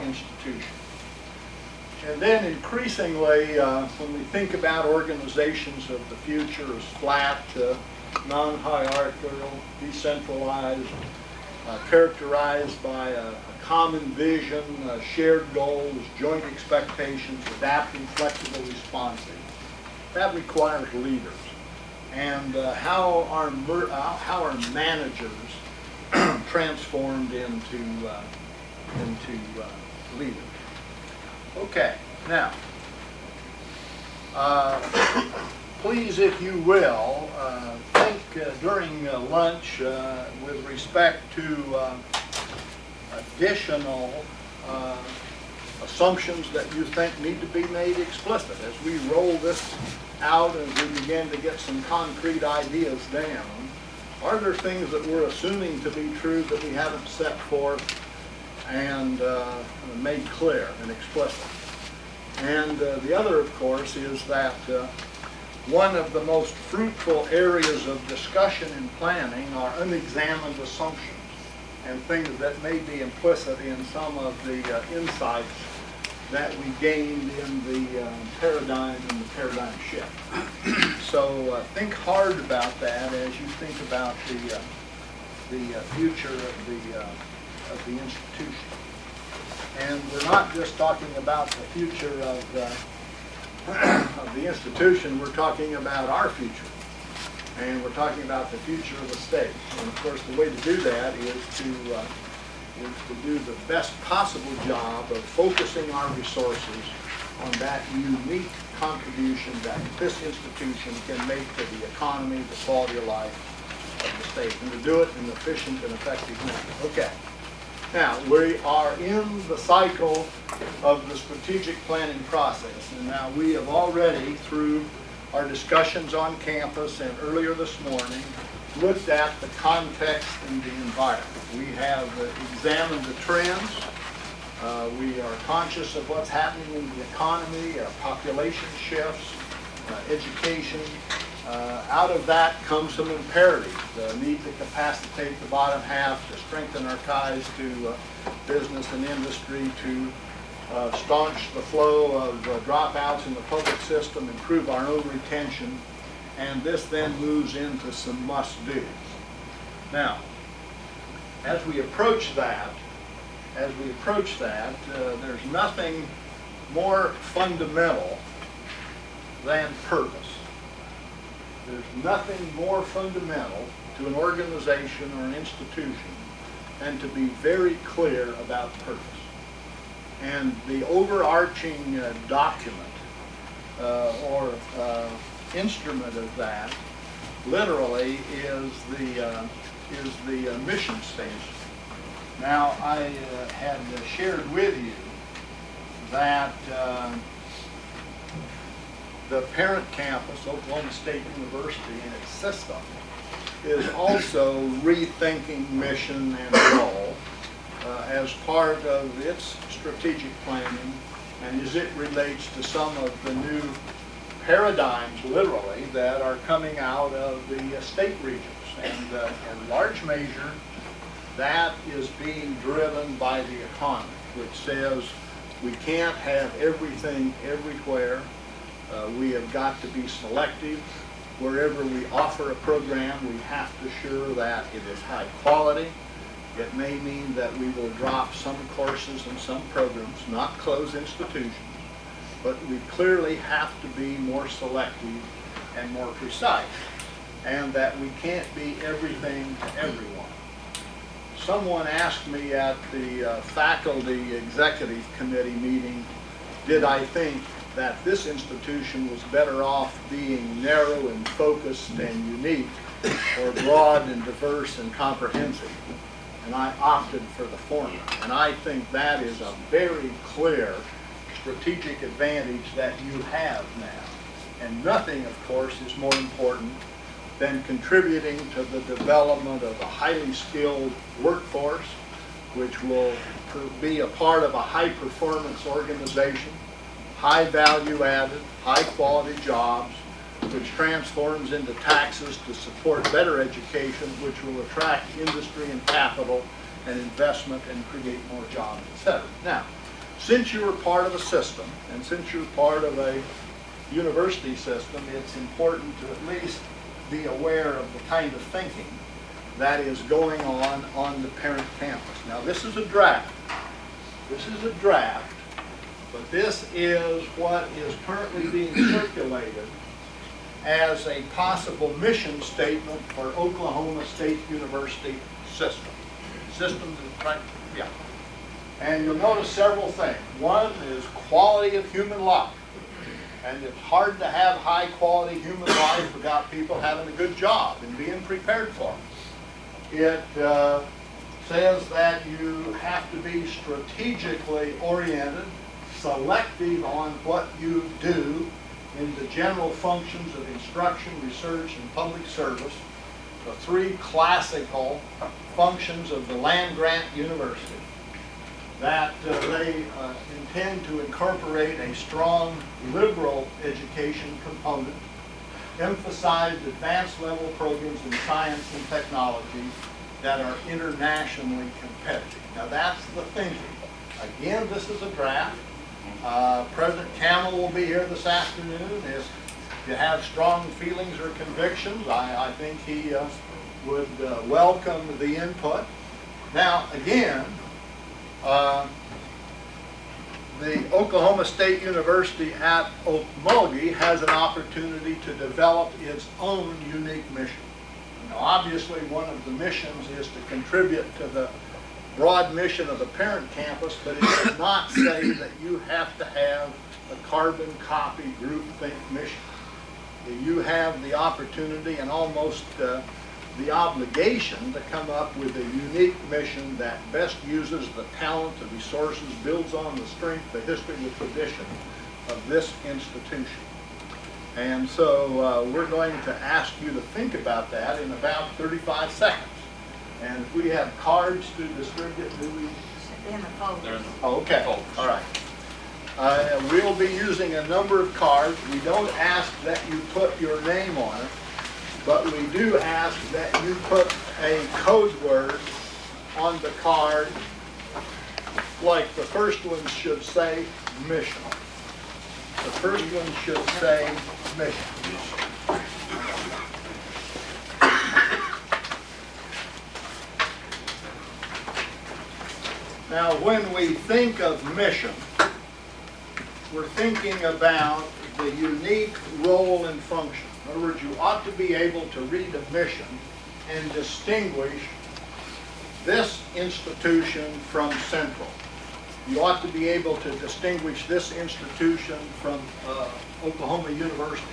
institution? And then increasingly, when we think about organizations of the future as flat, non-hierarchical, decentralized, characterized by a common vision, shared goals, joint expectations, adapting, flexible, responsive, that requires leaders. And how are managers transformed into leaders? Okay, now, please, if you will, think during lunch with respect to additional assumptions that you think need to be made explicit as we roll this out and we begin to get some concrete ideas down. Are there things that we're assuming to be true that we haven't set forth and made clear and explicit? And the other, of course, is that one of the most fruitful areas of discussion and planning are unexamined assumptions and things that may be implicit in some of the insights that we gained in the paradigm and the paradigm shift. So think hard about that as you think about the future of the institution. And we're not just talking about the future of the institution, we're talking about our future. And we're talking about the future of the state. And of course, the way to do that is to do the best possible job of focusing our resources on that unique contribution that this institution can make to the economy, the quality of life of the state, and to do it in an efficient and effective manner. Okay. Now, we are in the cycle of the strategic planning process, and now we have already, through our discussions on campus and earlier this morning, looked at the context and the environment. We have examined the trends. We are conscious of what's happening in the economy, population shifts, education. Out of that comes some imperatives. The need to capacitate the bottom half, to strengthen our ties to business and industry, to staunch the flow of dropouts in the public system, improve our own retention, and this then moves into some must-dos. Now, as we approach that, there's nothing more fundamental than purpose. There's nothing more fundamental to an organization or an institution than to be very clear about purpose. And the overarching document or instrument of that literally is the mission statement. Now, I had shared with you that the parent campus, Oklahoma State University, and its system is also rethinking mission and role as part of its strategic planning and as it relates to some of the new paradigms, literally, that are coming out of the state regions. And in large measure, that is being driven by the economy, which says we can't have everything everywhere. We have got to be selective. Wherever we offer a program, we have to ensure that it is high quality. It may mean that we will drop some courses and some programs, not close institutions, but we clearly have to be more selective and more precise, and that we can't be everything to everyone. Someone asked me at the faculty executive committee meeting, did I think that this institution was better off being narrow and focused and unique, or broad and diverse and comprehensive? And I opted for the former. And I think that is a very clear strategic advantage that you have now. And nothing, of course, is more important than contributing to the development of a highly skilled workforce, which will be a part of a high-performance organization, high value added, high quality jobs, which transforms into taxes to support better education, which will attract industry and capital and investment and create more jobs, etc. Now, since you are part of a system, and since you're part of a university system, it's important to at least be aware of the kind of thinking that is going on the parent campus. Now, this is a draft. This is a draft. But this is what is currently being circulated as a possible mission statement for Oklahoma State University system. Systems is right, yeah. And you'll notice several things. One is quality of human life. And it's hard to have high quality human life without people having a good job and being prepared for it. It says that you have to be strategically oriented, selective on what you do in the general functions of instruction, research, and public service, the three classical functions of the land-grant university, that they intend to incorporate a strong liberal education component, emphasize advanced level programs in science and technology that are internationally competitive. Now that's the thinking. Again, this is a draft. President Campbell will be here this afternoon. If you have strong feelings or convictions, I think he would welcome the input. Now, again, the Oklahoma State University at Okmulgee has an opportunity to develop its own unique mission. Now, obviously, one of the missions is to contribute to the broad mission of the parent campus, but it does not say that you have to have a carbon copy groupthink mission. You have the opportunity and almost the obligation to come up with a unique mission that best uses the talent, the resources, builds on the strength, the history, the tradition of this institution. And so we're going to ask you to think about that in about 35 seconds. And if we have cards to distribute, do we? In the folder. Oh, okay, all right. We'll be using a number of cards. We don't ask that you put your name on it, but we do ask that you put a code word on the card, like the first one should say mission. The first one should say mission. Now, when we think of mission, we're thinking about the unique role and function. In other words, you ought to be able to read a mission and distinguish this institution from Central. You ought to be able to distinguish this institution from Oklahoma University.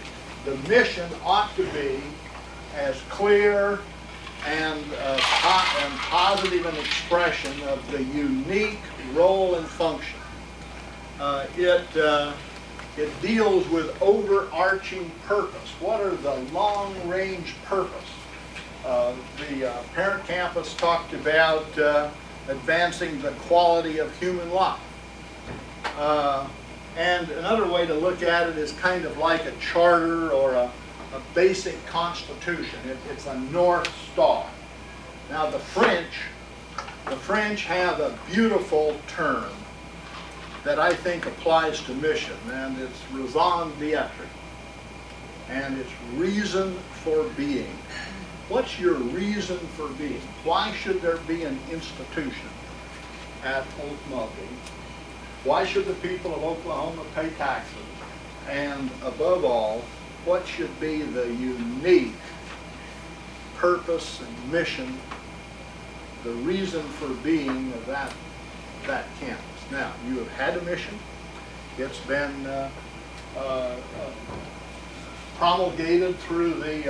The mission ought to be as clear and positive an expression of the unique role and function. It deals with overarching purpose. What are the long-range purpose? The parent campus talked about advancing the quality of human life. And another way to look at it is kind of like a charter or a basic constitution. It's a North Star. Now the French have a beautiful term that I think applies to mission, and it's raison d'etre, and it's reason for being. What's your reason for being? Why should there be an institution at Okmulgee? Why should the people of Oklahoma pay taxes? And above all, what should be the unique purpose and mission, the reason for being of that campus? Now, you have had a mission. It's been promulgated through the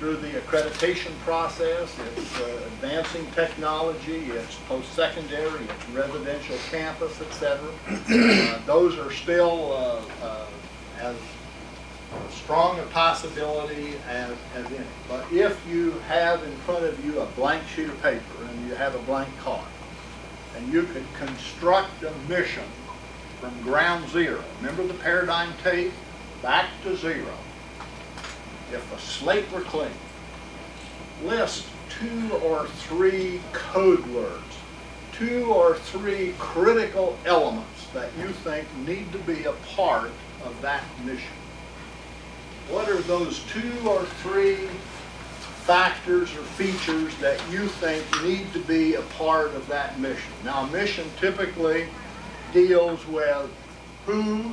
accreditation process. It's advancing technology. It's post-secondary. It's residential campus, etc. Those are still as strong a possibility as any. But if you have in front of you a blank sheet of paper and you have a blank card, and you could construct a mission from ground zero, remember the paradigm tape? Back to zero. If a slate were clean, list 2 or 3 code words, 2 or 3 critical elements that you think need to be a part of that mission. What are those 2 or 3 factors or features that you think need to be a part of that mission? Now, a mission typically deals with who,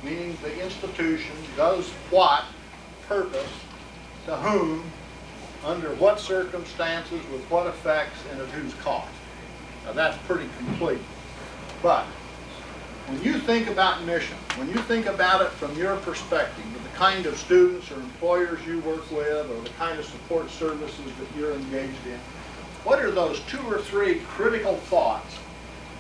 meaning the institution, does what, purpose, to whom, under what circumstances, with what effects, and at whose cost. Now that's pretty complete. But when you think about mission, when you think about it from your perspective, with the kind of students or employers you work with, or the kind of support services that you're engaged in, what are those 2 or 3 critical thoughts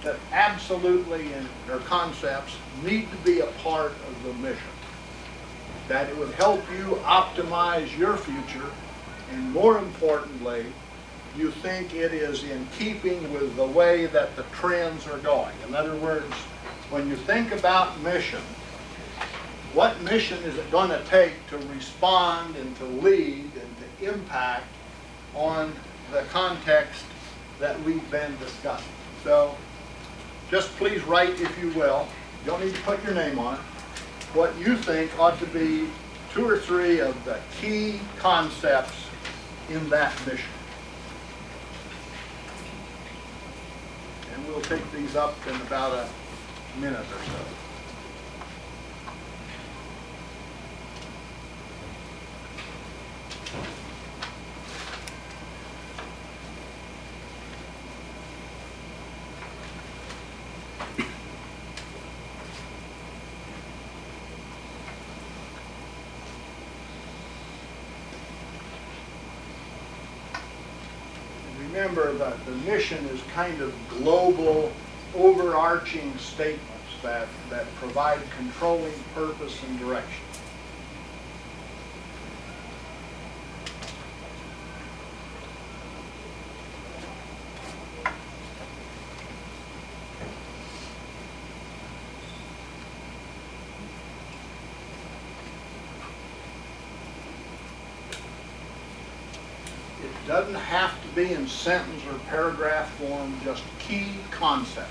that absolutely, or concepts, need to be a part of the mission? That it would help you optimize your future, and more importantly, you think it is in keeping with the way that the trends are going. In other words, when you think about mission, what mission is it going to take to respond and to lead and to impact on the context that we've been discussing? So just please write, if you will, you don't need to put your name on it, what you think ought to be 2 or 3 of the key concepts in that mission. And we'll take these up in about a minute or so. Remember that the mission is kind of global, overarching statements that provide controlling purpose and direction. It doesn't have to be in sentence or paragraph form, just key concepts.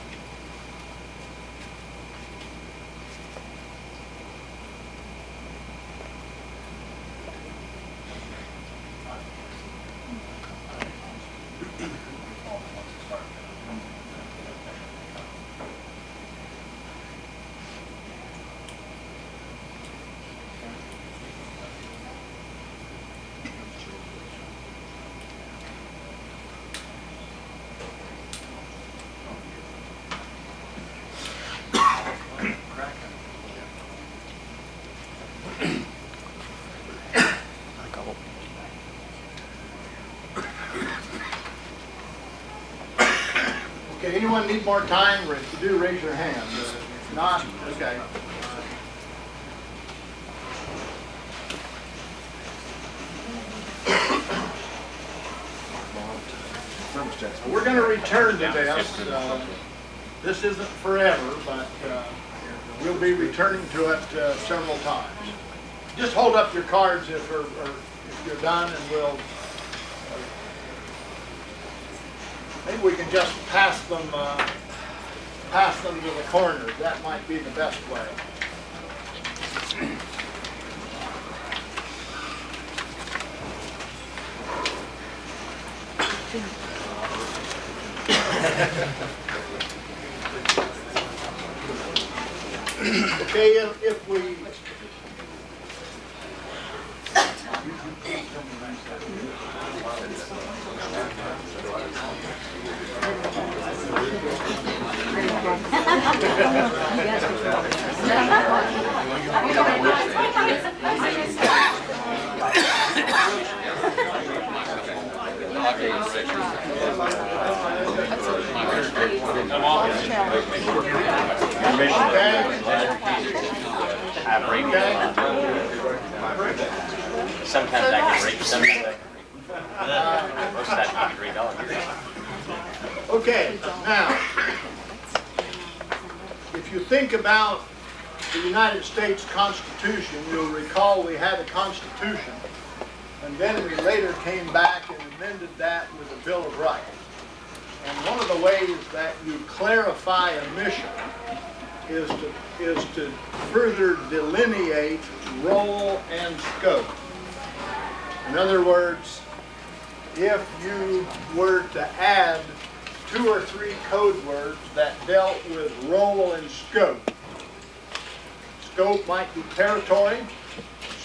Okay, anyone need more time? If you do, raise your hand. If not, okay. We're going to return to this. This isn't forever, but we'll be returning to it several times. Just hold up your cards if you're done, and we'll. Maybe we can just pass them to the corners. That might be the best way. Okay, if we. Sometimes I can read, sometimes I can read. Most of the time I can read all of yours. Okay, now, if you think about the United States Constitution, you'll recall we had a Constitution, and then we later came back and amended that with a Bill of Rights. And one of the ways that you clarify a mission is to further delineate role and scope. In other words, if you were to add 2 or 3 code words that dealt with role and scope, scope might be territory,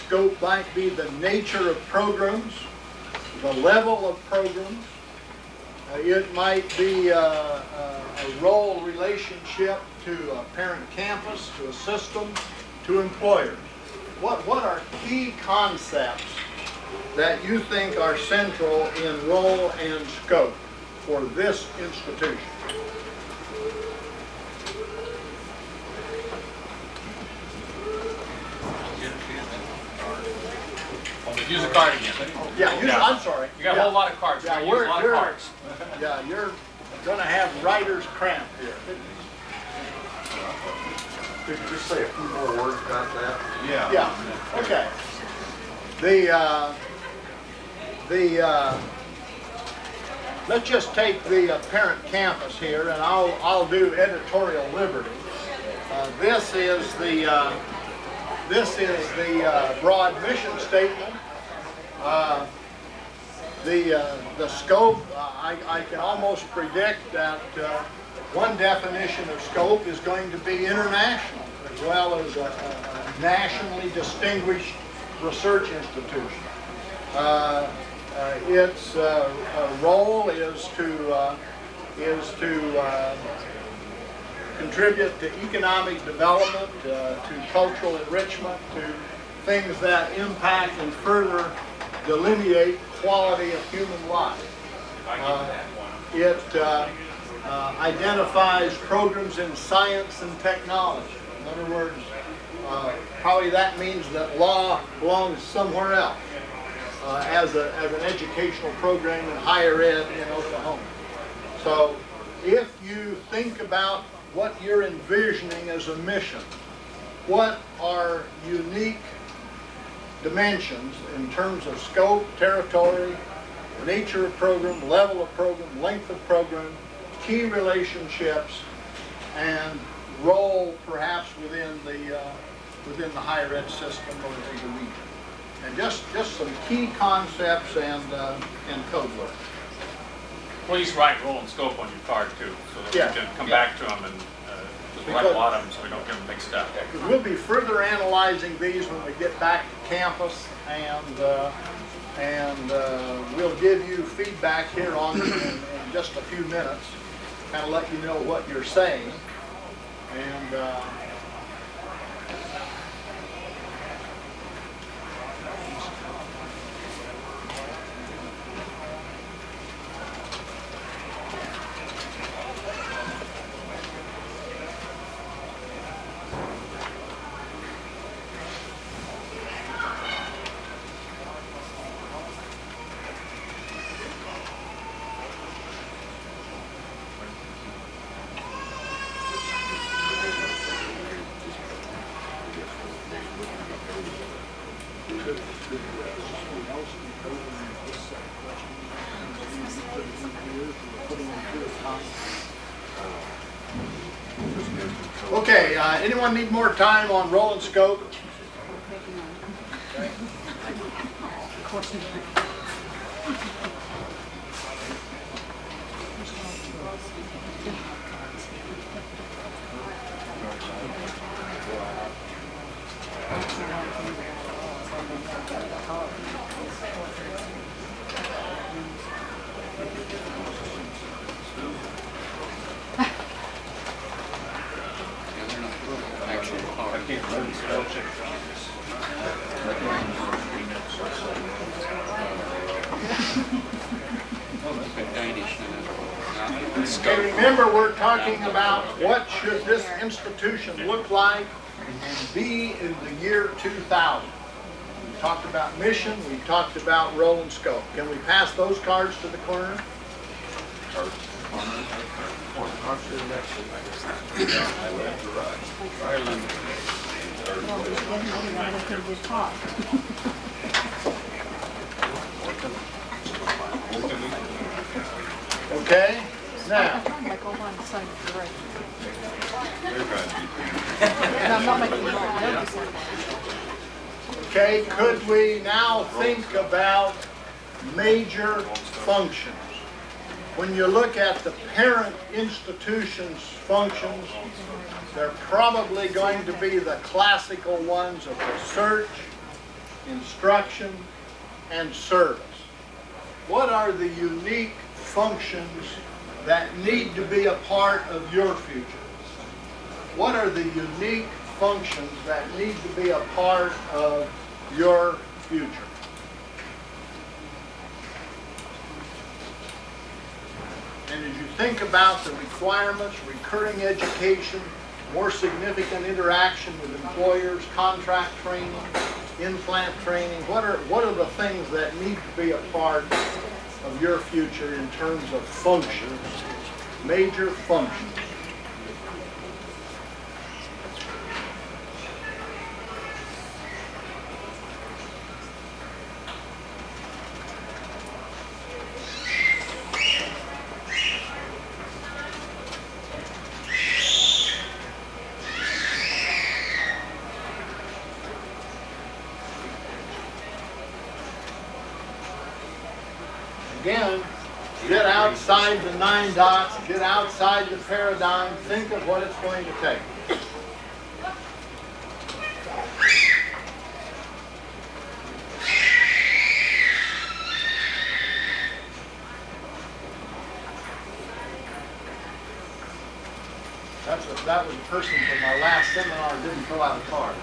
scope might be the nature of programs, the level of programs, it might be a role relationship to a parent campus, to a system, to employers. What are key concepts that you think are central in role and scope for this institution? Use a card again. Yeah, I'm sorry. You got a whole lot of cards. Yeah, Use a lot of cards. Yeah, you're going to have writer's cramp here. Could you just say a few more words about that? Yeah, okay. Let's just take the parent campus here, and I'll do editorial liberty. This is the broad mission statement. The scope, I can almost predict that one definition of scope is going to be international, as well as a nationally distinguished research institution. Its role is to contribute to economic development, to cultural enrichment, to things that impact and further delineate quality of human life. It identifies programs in science and technology. In other words, probably that means that law belongs somewhere else as an educational program in higher ed in Oklahoma. So if you think about what you're envisioning as a mission, what are unique dimensions in terms of scope, territory, nature of program, level of program, length of program, key relationships, and role perhaps within the higher ed system or the region. And just some key concepts and code words. Please write role and scope on your card too, so that Yeah, we can come yeah. back to them and just write a lot of them so we don't get them mixed up. Because we'll be further analyzing these when we get back to campus, and we'll give you feedback here on them in just a few minutes, kind of let you know what you're saying. And Okay, anyone need more time on roll and scope? Of course you do. Actual car. Okay, remember, we're talking about what should this institution look like and be in the year 2000. We talked about mission, we talked about roll and scope. Can we pass those cards to the coroner? Okay, now, I'm trying to make all mine the same as the rest. And I'm not making them all the same. okay, could we now think about major functions? When you look at the parent institution's functions, they're probably going to be the classical ones of research, instruction, and service. What are the unique functions that need to be a part of your future? What are the unique functions that need to be a part of your future? And as you think about the requirements, recurring education, more significant interaction with employers, contract training, in-plant training, what are the things that need to be a part of your future in terms of functions, major functions? Again, get outside the 9 dots, get outside the paradigm, think of what it's going to take. That was a person from our last seminar who didn't fill out a card.